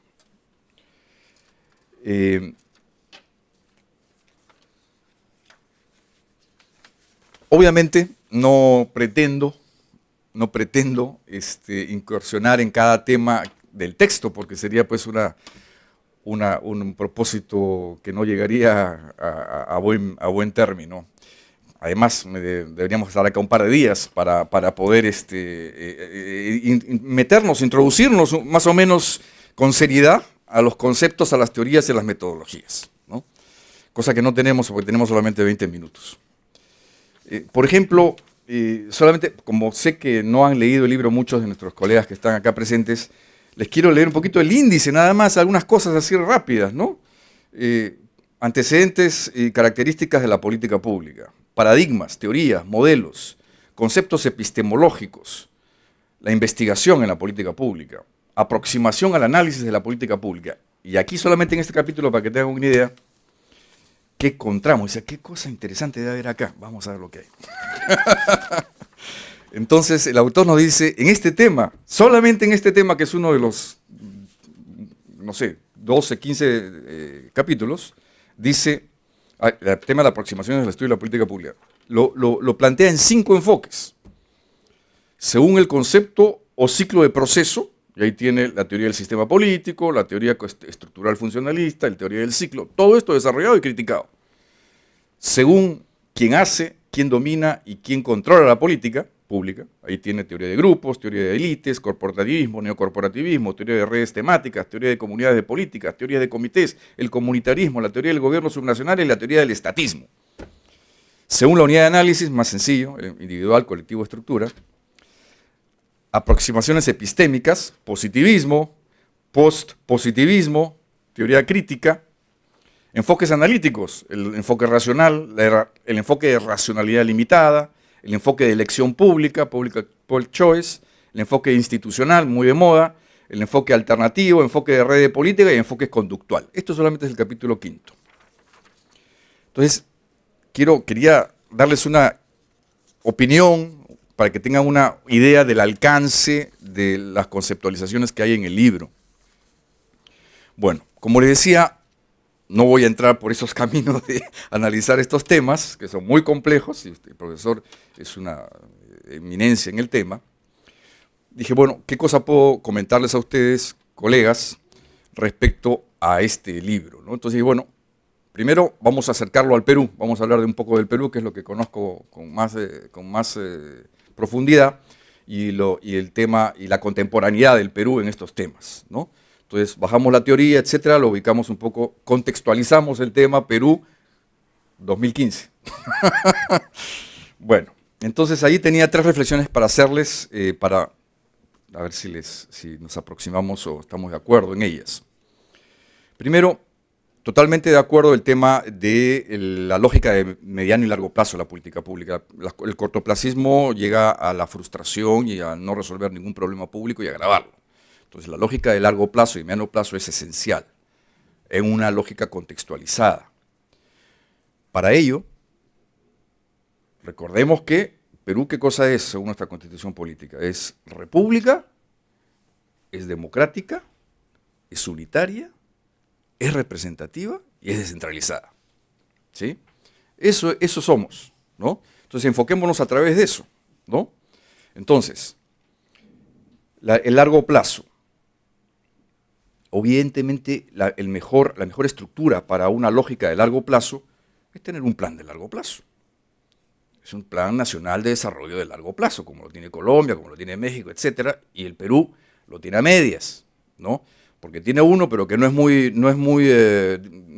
Obviamente no pretendo incursionar en cada tema del texto, porque sería pues un propósito que no llegaría a buen término. Además, deberíamos estar acá un par de días para poder introducirnos más o menos con seriedad a los conceptos, a las teorías y a las metodologías, ¿no? Cosa que no tenemos porque tenemos solamente 20 minutos. Por ejemplo, solamente, como sé que no han leído el libro muchos de nuestros colegas que están acá presentes, les quiero leer un poquito el índice, nada más, algunas cosas así rápidas, ¿no? Antecedentes y características de la política pública, paradigmas, teorías, modelos, conceptos epistemológicos, la investigación en la política pública, aproximación al análisis de la política pública. Y aquí solamente en este capítulo, para que tengan una idea, ¿qué encontramos? Dice, ¿qué cosa interesante debe haber acá? Vamos a ver lo que hay. Entonces, el autor nos dice, en este tema, solamente en este tema, que es uno de los, no sé, 12, 15 capítulos, dice, el tema de la aproximación del estudio de la política pública, lo plantea en 5 enfoques, según el concepto o ciclo de proceso, y ahí tiene la teoría del sistema político, la teoría estructural funcionalista, la teoría del ciclo, todo esto desarrollado y criticado. Según quién hace, quién domina y quién controla la política pública, ahí tiene teoría de grupos, teoría de élites, corporativismo, neocorporativismo, teoría de redes temáticas, teoría de comunidades de políticas, teoría de comités, el comunitarismo, la teoría del gobierno subnacional y la teoría del estatismo. Según la unidad de análisis, más sencillo, individual, colectivo, estructura, aproximaciones epistémicas, positivismo, postpositivismo, teoría crítica, enfoques analíticos, el enfoque racional, el enfoque de racionalidad limitada, el enfoque de elección pública, public choice, el enfoque institucional, muy de moda, el enfoque alternativo, enfoque de red de política y enfoque conductual. Esto solamente es el capítulo 5. Entonces, quería darles una opinión para que tengan una idea del alcance de las conceptualizaciones que hay en el libro. Bueno, como les decía, no voy a entrar por esos caminos de analizar estos temas, que son muy complejos, y el profesor es una eminencia en el tema. Dije, bueno, ¿qué cosa puedo comentarles a ustedes, colegas, respecto a este libro, ¿no? Entonces, bueno, primero vamos a acercarlo al Perú, vamos a hablar de un poco del Perú, que es lo que conozco con más profundidad, y el tema y la contemporaneidad del Perú en estos temas, ¿no? Entonces, bajamos la teoría, etcétera, lo ubicamos un poco, contextualizamos el tema Perú 2015. Bueno, entonces ahí tenía 3 reflexiones para hacerles, para a ver si nos aproximamos o estamos de acuerdo en ellas. Primero, totalmente de acuerdo el tema de la lógica de mediano y largo plazo de la política pública. El cortoplacismo llega a la frustración y a no resolver ningún problema público y agravarlo. Entonces, la lógica de largo plazo y mediano plazo es esencial en una lógica contextualizada. Para ello, recordemos que Perú, ¿qué cosa es según nuestra constitución política? Es república, es democrática, es unitaria, es representativa y es descentralizada. ¿Sí? Eso somos, ¿no? Entonces, enfoquémonos a través de eso, ¿no? Entonces, el largo plazo. Evidentemente, la mejor estructura para una lógica de largo plazo es tener un plan de largo plazo. Es un plan nacional de desarrollo de largo plazo, como lo tiene Colombia, como lo tiene México, etcétera, y el Perú lo tiene a medias, ¿no? Porque tiene uno, pero que no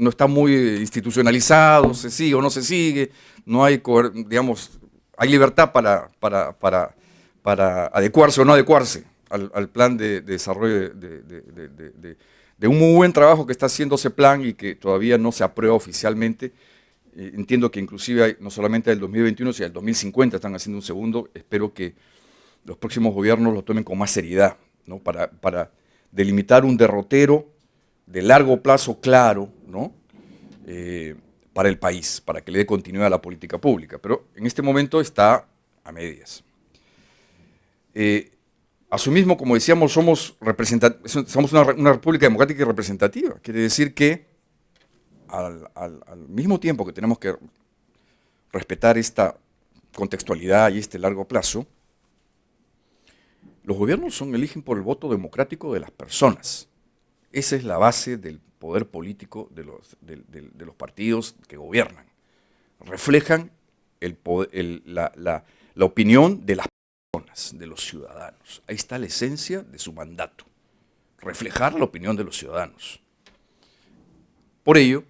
está muy institucionalizado, se sigue o no se sigue, no hay, digamos, hay libertad para adecuarse o no adecuarse al plan de desarrollo de un muy buen trabajo que está haciendo ese plan y que todavía no se aprueba oficialmente. Entiendo que inclusive no solamente del 2021, sino del 2050 están haciendo un segundo. Espero que los próximos gobiernos lo tomen con más seriedad, ¿no? Para delimitar un derrotero de largo plazo claro, ¿no? Para el país, para que le dé continuidad a la política pública. Pero en este momento está a medias. Asimismo, como decíamos, somos una república democrática y representativa. Quiere decir que al mismo tiempo que tenemos que respetar esta contextualidad y este largo plazo, los gobiernos eligen por el voto democrático de las personas. Esa es la base del poder político de los partidos que gobiernan. Reflejan la opinión de las personas, de los ciudadanos. Ahí está la esencia de su mandato. Reflejar la opinión de los ciudadanos. Por ello,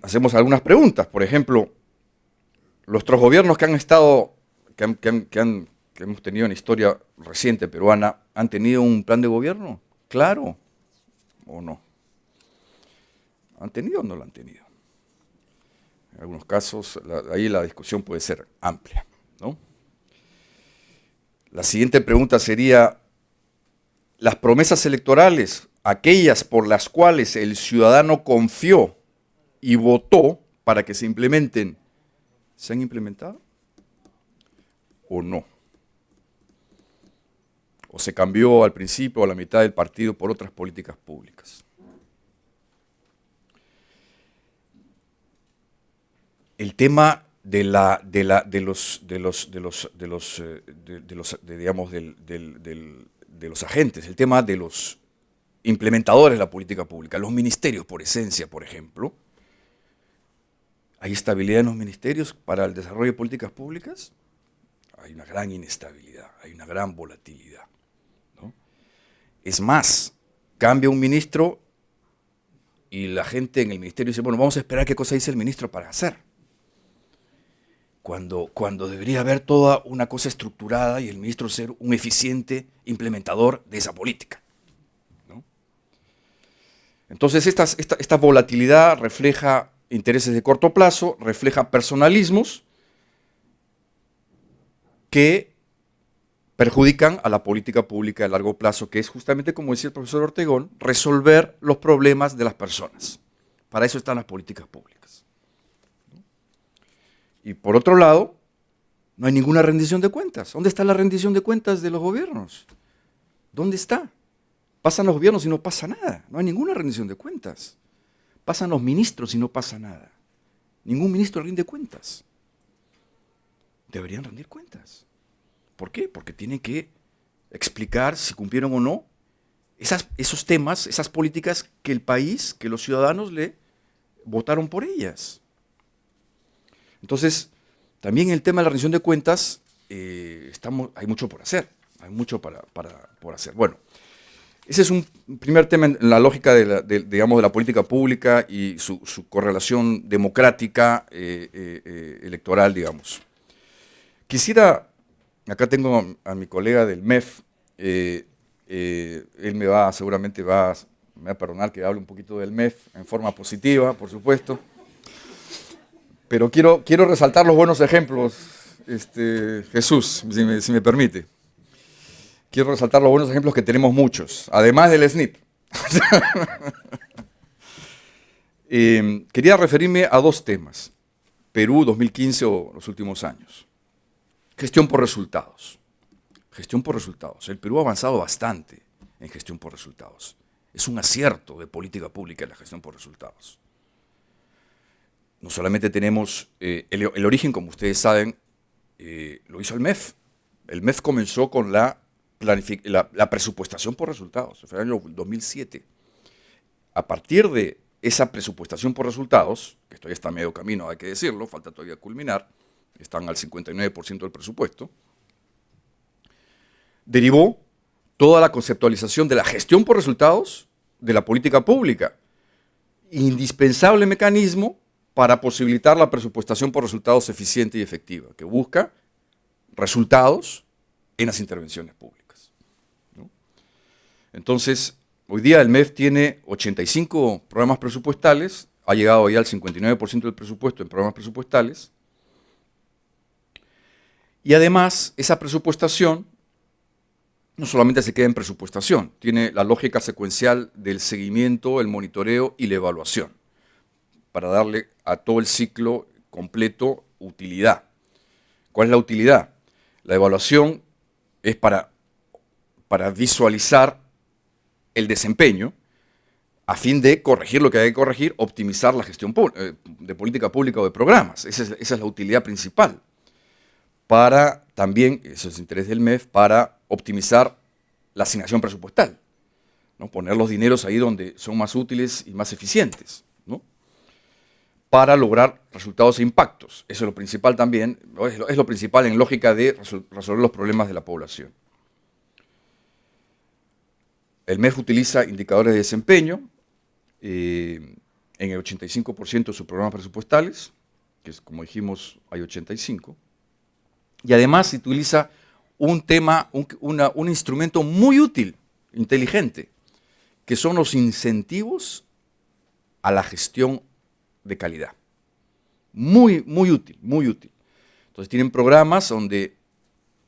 hacemos algunas preguntas. Por ejemplo, nuestros gobiernos que hemos tenido en la historia reciente peruana, ¿han tenido un plan de gobierno? Claro, o no? ¿Han tenido o no lo han tenido? En algunos casos, ahí la discusión puede ser amplia, ¿no? La siguiente pregunta sería, ¿las promesas electorales, aquellas por las cuales el ciudadano confió y votó para que se implementen, se han implementado o no? ¿O se cambió al principio o a la mitad del partido por otras políticas públicas? El tema de los agentes, el tema de los implementadores de la política pública, los ministerios por esencia, por ejemplo. ¿Hay estabilidad en los ministerios para el desarrollo de políticas públicas? Hay una gran inestabilidad, hay una gran volatilidad, ¿no? Es más, cambia un ministro y la gente en el ministerio dice, bueno, vamos a esperar qué cosa dice el ministro para hacer. Cuando debería haber toda una cosa estructurada y el ministro ser un eficiente implementador de esa política, ¿no? Entonces esta volatilidad refleja intereses de corto plazo, refleja personalismos que perjudican a la política pública de largo plazo, que es justamente, como decía el profesor Ortegón, resolver los problemas de las personas. Para eso están las políticas públicas. Y por otro lado, no hay ninguna rendición de cuentas. ¿Dónde está la rendición de cuentas de los gobiernos? ¿Dónde está? Pasan los gobiernos y no pasa nada. No hay ninguna rendición de cuentas. Pasan los ministros y no pasa nada. Ningún ministro rinde cuentas. Deberían rendir cuentas. ¿Por qué? Porque tienen que explicar si cumplieron o no esos temas, esas políticas que el país, que los ciudadanos le votaron por ellas. Entonces, también el tema de la rendición de cuentas, hay mucho por hacer, hay mucho por hacer. Bueno, ese es un primer tema en la lógica digamos, de la política pública y su correlación democrática electoral, digamos. Quisiera, acá tengo a mi colega del MEF, él seguramente me va a perdonar que hable un poquito del MEF en forma positiva, por supuesto. Pero quiero resaltar los buenos ejemplos, Jesús, si me permite. Quiero resaltar los buenos ejemplos que tenemos muchos, además del SNP. Quería referirme a dos temas, Perú 2015 o los últimos años. Gestión por resultados. Gestión por resultados. El Perú ha avanzado bastante en gestión por resultados. Es un acierto de política pública la gestión por resultados. No solamente tenemos el origen, como ustedes saben, lo hizo el MEF. El MEF comenzó con la presupuestación por resultados, fue en el año 2007. A partir de esa presupuestación por resultados, que esto ya está a medio camino, hay que decirlo, falta todavía culminar, están al 59% del presupuesto, derivó toda la conceptualización de la gestión por resultados de la política pública, indispensable mecanismo para posibilitar la presupuestación por resultados eficiente y efectiva, que busca resultados en las intervenciones públicas, ¿no? Entonces, hoy día el MEF tiene 85 programas presupuestales, ha llegado ya al 59% del presupuesto en programas presupuestales, y además esa presupuestación no solamente se queda en presupuestación, tiene la lógica secuencial del seguimiento, el monitoreo y la evaluación, para darle a todo el ciclo completo utilidad. ¿Cuál es la utilidad? La evaluación es para visualizar el desempeño a fin de corregir lo que hay que corregir, optimizar la gestión de política pública o de programas. Esa es la utilidad principal. Para también, eso es interés del MEF, para optimizar la asignación presupuestal, ¿no? Poner los dineros ahí donde son más útiles y más eficientes, ¿no? Para lograr resultados e impactos. Eso es lo principal también, es lo principal en lógica de resolver los problemas de la población. El MEF utiliza indicadores de desempeño en el 85% de sus programas presupuestales, que es, como dijimos, hay 85, y además utiliza un instrumento muy útil, inteligente, que son los incentivos a la gestión de calidad. Muy, muy útil, muy útil. Entonces tienen programas donde,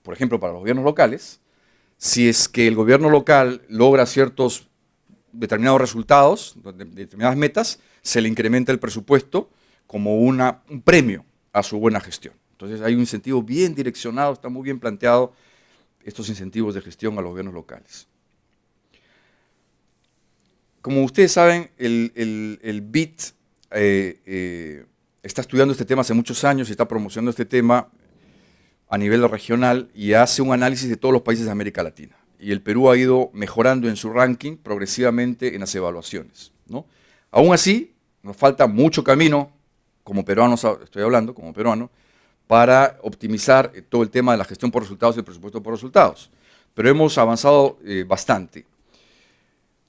por ejemplo, para los gobiernos locales, si es que el gobierno local logra ciertos determinados resultados, determinadas metas, se le incrementa el presupuesto como un premio a su buena gestión. Entonces hay un incentivo bien direccionado, está muy bien planteado estos incentivos de gestión a los gobiernos locales. Como ustedes saben, el BID está estudiando este tema hace muchos años y está promocionando este tema a nivel regional y hace un análisis de todos los países de América Latina. Y el Perú ha ido mejorando en su ranking progresivamente en las evaluaciones, ¿no? Aún así, nos falta mucho camino, como peruanos, estoy hablando, como peruano, para optimizar todo el tema de la gestión por resultados y el presupuesto por resultados. Pero hemos avanzado bastante.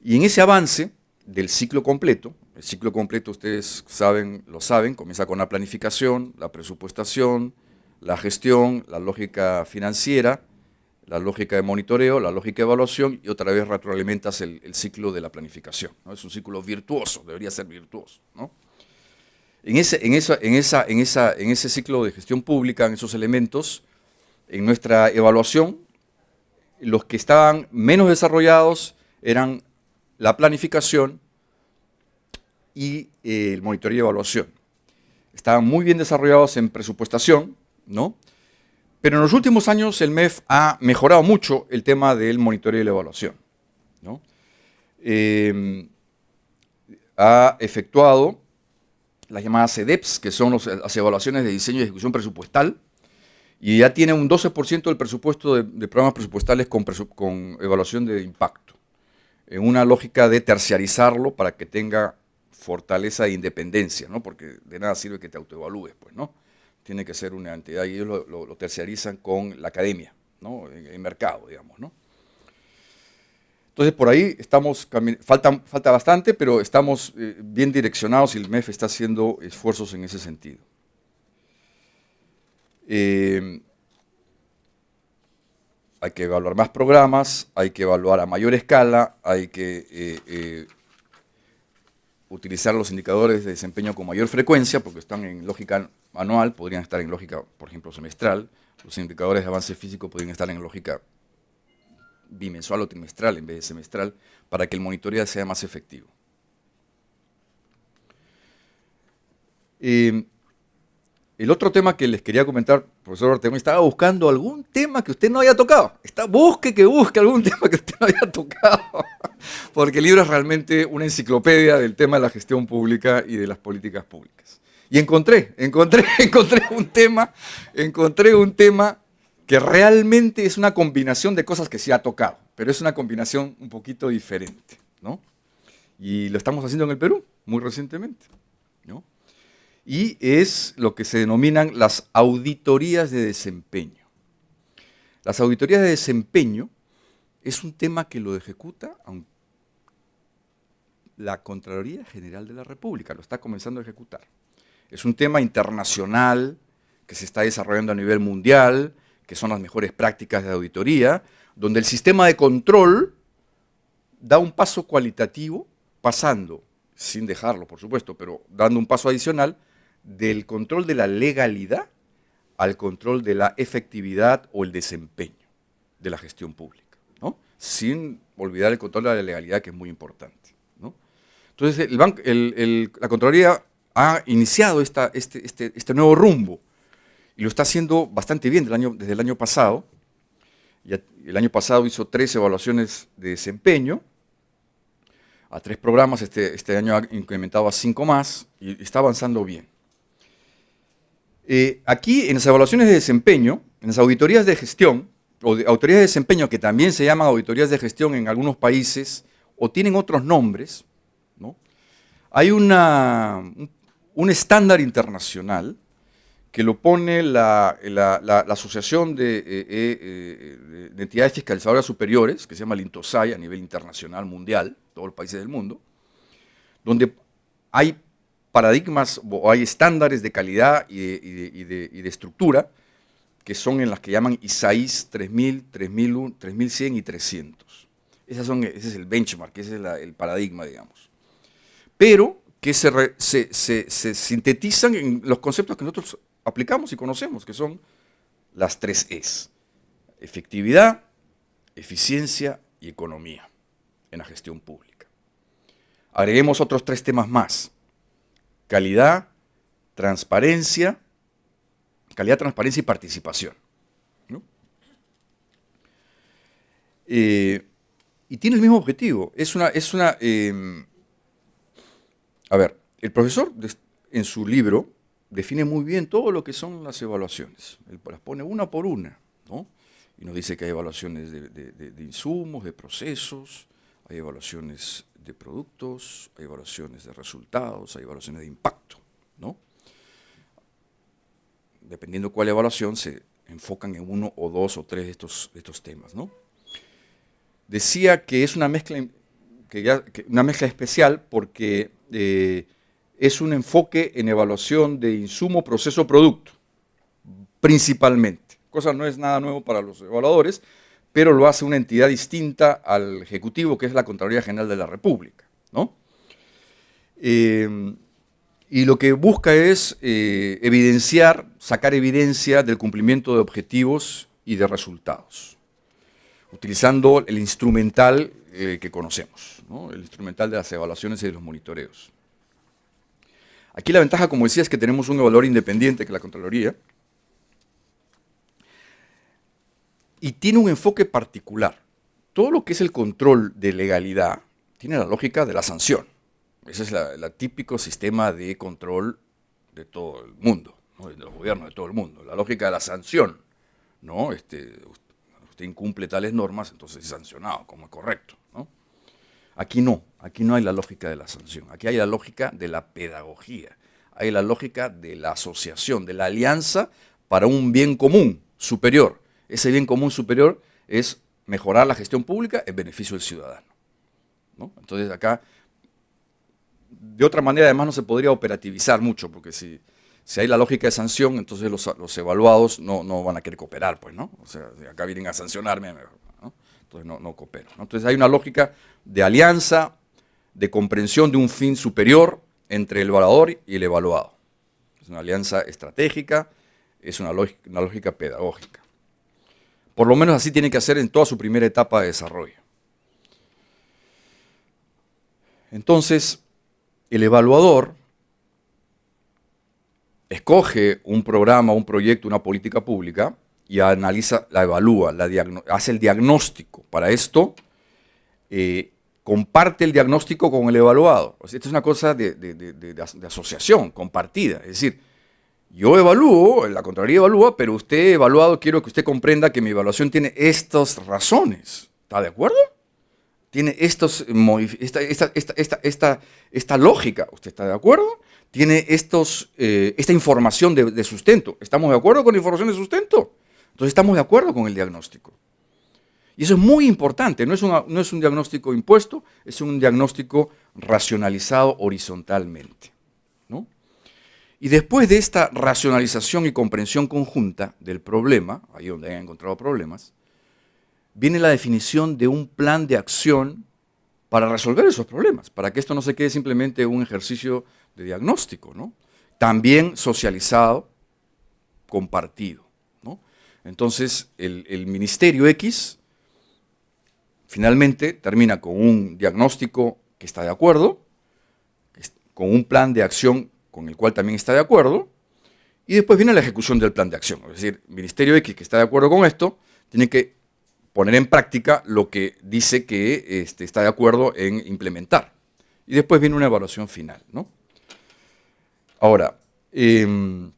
Y en ese avance del ciclo completo, el ciclo completo ustedes lo saben, comienza con la planificación, la presupuestación, la gestión, la lógica financiera, la lógica de monitoreo, la lógica de evaluación y otra vez retroalimentas el ciclo de la planificación, ¿no? Es un ciclo virtuoso, debería ser virtuoso, ¿no? En ese ciclo de gestión pública, en esos elementos, en nuestra evaluación, los que estaban menos desarrollados eran la planificación y el monitoreo y evaluación. Estaban muy bien desarrollados en presupuestación, ¿no? Pero en los últimos años el MEF ha mejorado mucho el tema del monitoreo y la evaluación, ¿no? Ha efectuado las llamadas EDEPS, que son las evaluaciones de diseño y ejecución presupuestal, y ya tiene un 12% del presupuesto de programas presupuestales con evaluación de impacto, en una lógica de terciarizarlo para que tenga fortaleza e independencia, ¿no? Porque de nada sirve que te autoevalúes, pues, ¿no? Tiene que ser una entidad y ellos lo terciarizan con la academia, ¿no? En mercado, digamos, ¿no? Entonces, por ahí estamos, falta bastante, pero estamos bien direccionados y el MEF está haciendo esfuerzos en ese sentido. Hay que evaluar más programas, hay que evaluar a mayor escala, hay que utilizar los indicadores de desempeño con mayor frecuencia, porque están en lógica anual, podrían estar en lógica, por ejemplo, semestral. Los indicadores de avance físico podrían estar en lógica bimensual o trimestral en vez de semestral, para que el monitoreo sea más efectivo. El otro tema que les quería comentar, profesor Ortegón, estaba buscando algún tema que usted no haya tocado. Busque algún tema que usted no haya tocado, porque el libro es realmente una enciclopedia del tema de la gestión pública y de las políticas públicas. Y encontré un tema que realmente es una combinación de cosas que se ha tocado, pero es una combinación un poquito diferente, ¿no? Y lo estamos haciendo en el Perú, muy recientemente, ¿no? Y es lo que se denominan las auditorías de desempeño. Las auditorías de desempeño es un tema que lo ejecuta la Contraloría General de la República, lo está comenzando a ejecutar. Es un tema internacional que se está desarrollando a nivel mundial, que son las mejores prácticas de auditoría, donde el sistema de control da un paso cualitativo, pasando, sin dejarlo por supuesto, pero dando un paso adicional, del control de la legalidad al control de la efectividad o el desempeño de la gestión pública, ¿no? Sin olvidar el control de la legalidad, que es muy importante, ¿no? Entonces, la Contraloría ha iniciado este nuevo rumbo y lo está haciendo bastante bien desde el año pasado. El año pasado hizo 3 evaluaciones de desempeño a 3 programas, este año ha incrementado a 5 más y está avanzando bien. Aquí, en las evaluaciones de desempeño, en las auditorías de gestión, o de auditorías de desempeño, que también se llaman auditorías de gestión en algunos países, o tienen otros nombres, ¿no? Hay un estándar internacional que lo pone la Asociación de Entidades Fiscalizadoras Superiores, que se llama el INTOSAI a nivel internacional, mundial, todos los países del mundo, donde hay paradigmas o hay estándares de calidad y de estructura que son en las que llaman ISAIS 3000, 3100 y 300. Ese es el benchmark, ese es el paradigma, digamos. Pero que se sintetizan en los conceptos que nosotros aplicamos y conocemos, que son las 3 Es. Efectividad, eficiencia y economía en la gestión pública. Agreguemos otros 3 temas más. Calidad, transparencia y participación, ¿no? Y tiene el mismo objetivo. A ver, el profesor en su libro define muy bien todo lo que son las evaluaciones. Él las pone una por una, ¿no? Y nos dice que hay evaluaciones de insumos, de procesos, hay evaluaciones de productos, hay evaluaciones de resultados, hay evaluaciones de impacto, ¿no? Dependiendo cuál evaluación, se enfocan en 1 o 2 o 3 de estos temas, ¿no? Decía que es una mezcla, una mezcla especial porque es un enfoque en evaluación de insumo, proceso, producto, principalmente. Cosa no es nada nuevo para los evaluadores, pero lo hace una entidad distinta al Ejecutivo, que es la Contraloría General de la República, ¿no? Y lo que busca es evidenciar, sacar evidencia del cumplimiento de objetivos y de resultados, utilizando el instrumental que conocemos, ¿no? El instrumental de las evaluaciones y de los monitoreos. Aquí la ventaja, como decía, es que tenemos un evaluador independiente, que es la Contraloría, y tiene un enfoque particular. Todo lo que es el control de legalidad tiene la lógica de la sanción. Ese es el típico sistema de control de todo el mundo, ¿no? De los gobiernos de todo el mundo. La lógica de la sanción, ¿no? Usted incumple tales normas, entonces es sancionado, como es correcto, ¿no? Aquí no hay la lógica de la sanción. Aquí hay la lógica de la pedagogía, hay la lógica de la asociación, de la alianza para un bien común superior. Ese bien común superior es mejorar la gestión pública en beneficio del ciudadano, ¿no? Entonces acá, de otra manera además no se podría operativizar mucho, porque si hay la lógica de sanción, entonces los evaluados no van a querer cooperar, pues, ¿no? O sea, si acá vienen a sancionarme, ¿no? Entonces no coopero, ¿no? Entonces hay una lógica de alianza, de comprensión de un fin superior entre el evaluador y el evaluado. Es una alianza estratégica, es una lógica pedagógica. Por lo menos así tiene que hacer en toda su primera etapa de desarrollo. Entonces, el evaluador escoge un programa, un proyecto, una política pública y analiza, la evalúa, hace el diagnóstico. Para esto, comparte el diagnóstico con el evaluado. O sea, esto es una cosa de asociación compartida. Es decir, yo evalúo, la Contraloría evalúa, pero usted, evaluado, quiero que usted comprenda que mi evaluación tiene estas razones. ¿Está de acuerdo? Tiene esta lógica. ¿Usted está de acuerdo? Tiene esta información de sustento. ¿Estamos de acuerdo con la información de sustento? Entonces estamos de acuerdo con el diagnóstico. Y eso es muy importante. No es un diagnóstico impuesto, es un diagnóstico racionalizado horizontalmente, ¿no? Y después de esta racionalización y comprensión conjunta del problema, ahí donde hayan encontrado problemas, viene la definición de un plan de acción para resolver esos problemas, para que esto no se quede simplemente un ejercicio de diagnóstico, ¿no? También socializado, compartido, ¿no? Entonces, el Ministerio X finalmente termina con un diagnóstico que está de acuerdo, con un plan de acción con el cual también está de acuerdo, y después viene la ejecución del plan de acción. Es decir, el Ministerio X, que está de acuerdo con esto, tiene que poner en práctica lo que dice que está de acuerdo en implementar. Y después viene una evaluación final, ¿no? Ahora, hay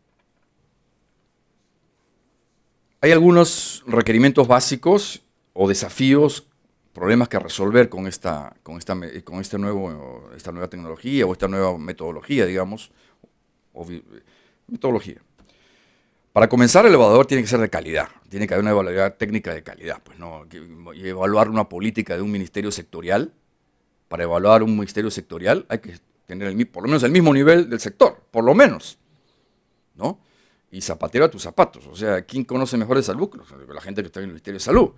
algunos requerimientos básicos o desafíos, problemas que resolver con esta nueva tecnología o esta nueva metodología, digamos, metodología. Para comenzar, el evaluador tiene que ser de calidad, tiene que haber una evaluación técnica de calidad, pues no, y evaluar una política de un ministerio sectorial. Para evaluar un ministerio sectorial hay que tener por lo menos el mismo nivel del sector, por lo menos, ¿no? Y zapatero a tus zapatos, o sea, ¿quién conoce mejor de salud? La gente que está en el Ministerio de Salud.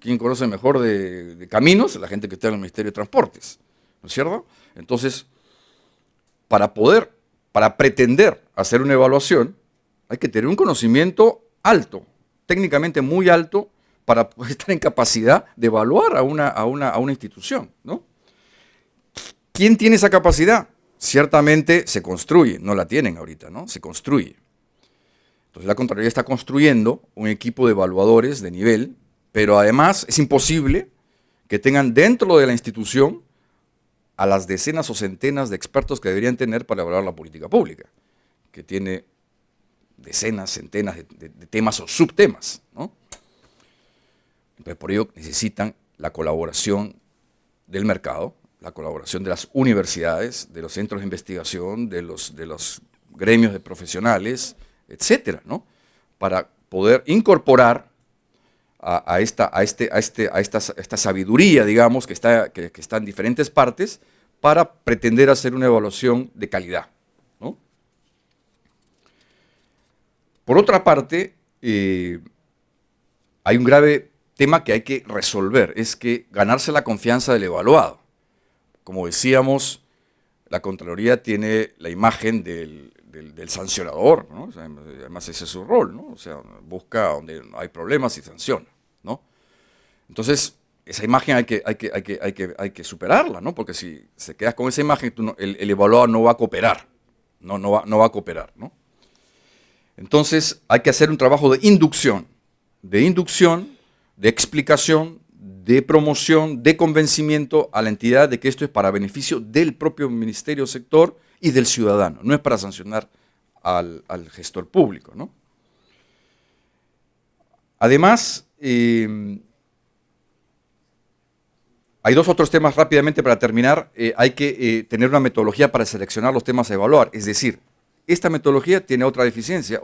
¿quién conoce mejor de caminos? La gente que está en el Ministerio de Transportes, ¿no es cierto? Entonces, para pretender hacer una evaluación, hay que tener un conocimiento alto, técnicamente muy alto, para poder estar en capacidad de evaluar a una institución, ¿no? ¿Quién tiene esa capacidad? Ciertamente se construye, no la tienen ahorita, ¿no? Se construye. Entonces la Contraloría está construyendo un equipo de evaluadores de nivel, pero además es imposible que tengan dentro de la institución a las decenas o centenas de expertos que deberían tener para evaluar la política pública, que tiene decenas, centenas de temas o subtemas, ¿no? Entonces, por ello necesitan la colaboración del mercado, la colaboración de las universidades, de los centros de investigación, de los gremios de profesionales, etcétera, ¿no? Para poder incorporar a esta sabiduría, digamos, que está en diferentes partes, para pretender hacer una evaluación de calidad, ¿no? Por otra parte, hay un grave tema que hay que resolver, es que ganarse la confianza del evaluado. Como decíamos, la Contraloría tiene la imagen del sancionador, ¿no? O sea, además ese es su rol, ¿no? O sea, busca donde hay problemas y sanciona, ¿no? Entonces, esa imagen hay que superarla, ¿no? Porque si se quedas con esa imagen, el evaluado no va a cooperar, no va a cooperar, ¿no? Entonces, hay que hacer un trabajo de inducción, de explicación, de promoción, de convencimiento a la entidad de que esto es para beneficio del propio ministerio, sector y del ciudadano, no es para sancionar al gestor público, ¿no? Además, hay dos otros temas rápidamente para terminar. Hay que tener una metodología para seleccionar los temas a evaluar, es decir, esta metodología tiene otra deficiencia,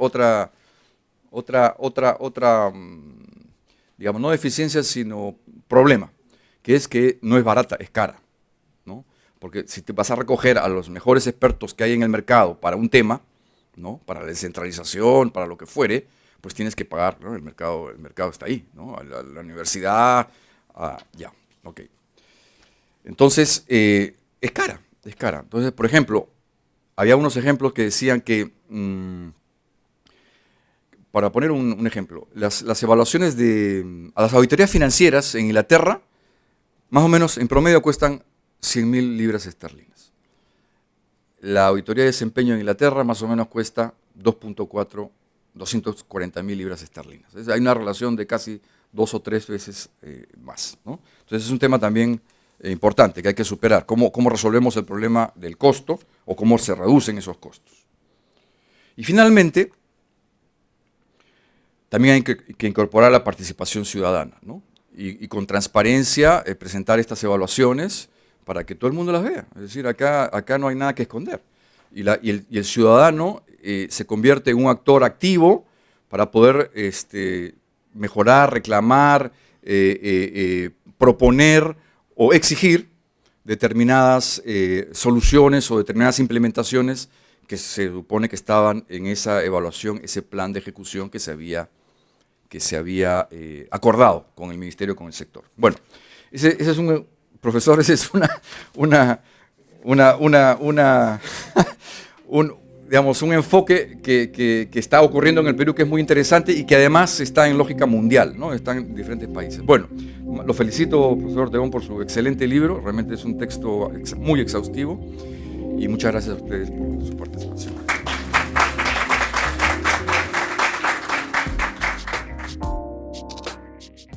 digamos, no deficiencia, sino problema, que es que no es barata, es cara, ¿no? Porque si te vas a recoger a los mejores expertos que hay en el mercado para un tema, ¿no? Para la descentralización, para lo que fuere, pues tienes que pagar, ¿no? El mercado está ahí, ¿no? A la universidad, ya, ok. Entonces, es cara. Entonces, por ejemplo, había unos ejemplos que decían que, para poner un ejemplo, las evaluaciones a las auditorías financieras en Inglaterra, más o menos en promedio cuestan 100.000 libras esterlinas. La auditoría de desempeño en Inglaterra más o menos cuesta 240.000 libras esterlinas. Hay una relación de casi 2 o 3 veces más, ¿no? Entonces es un tema también importante que hay que superar. ¿Cómo resolvemos el problema del costo o cómo se reducen esos costos? Y finalmente, también hay que incorporar la participación ciudadana, ¿no? Y con transparencia presentar estas evaluaciones para que todo el mundo las vea. Es decir, acá no hay nada que esconder. Y el ciudadano se convierte en un actor activo para poder mejorar, reclamar, proponer o exigir determinadas soluciones o determinadas implementaciones que se supone que estaban en esa evaluación, ese plan de ejecución que se había acordado con el ministerio, con el sector. Bueno, ese es un enfoque que está ocurriendo en el Perú, que es muy interesante y que además está en lógica mundial, ¿no? Está en diferentes países. Bueno, lo felicito, profesor Ortegón, por su excelente libro. Realmente es un texto muy exhaustivo y muchas gracias a ustedes por su participación.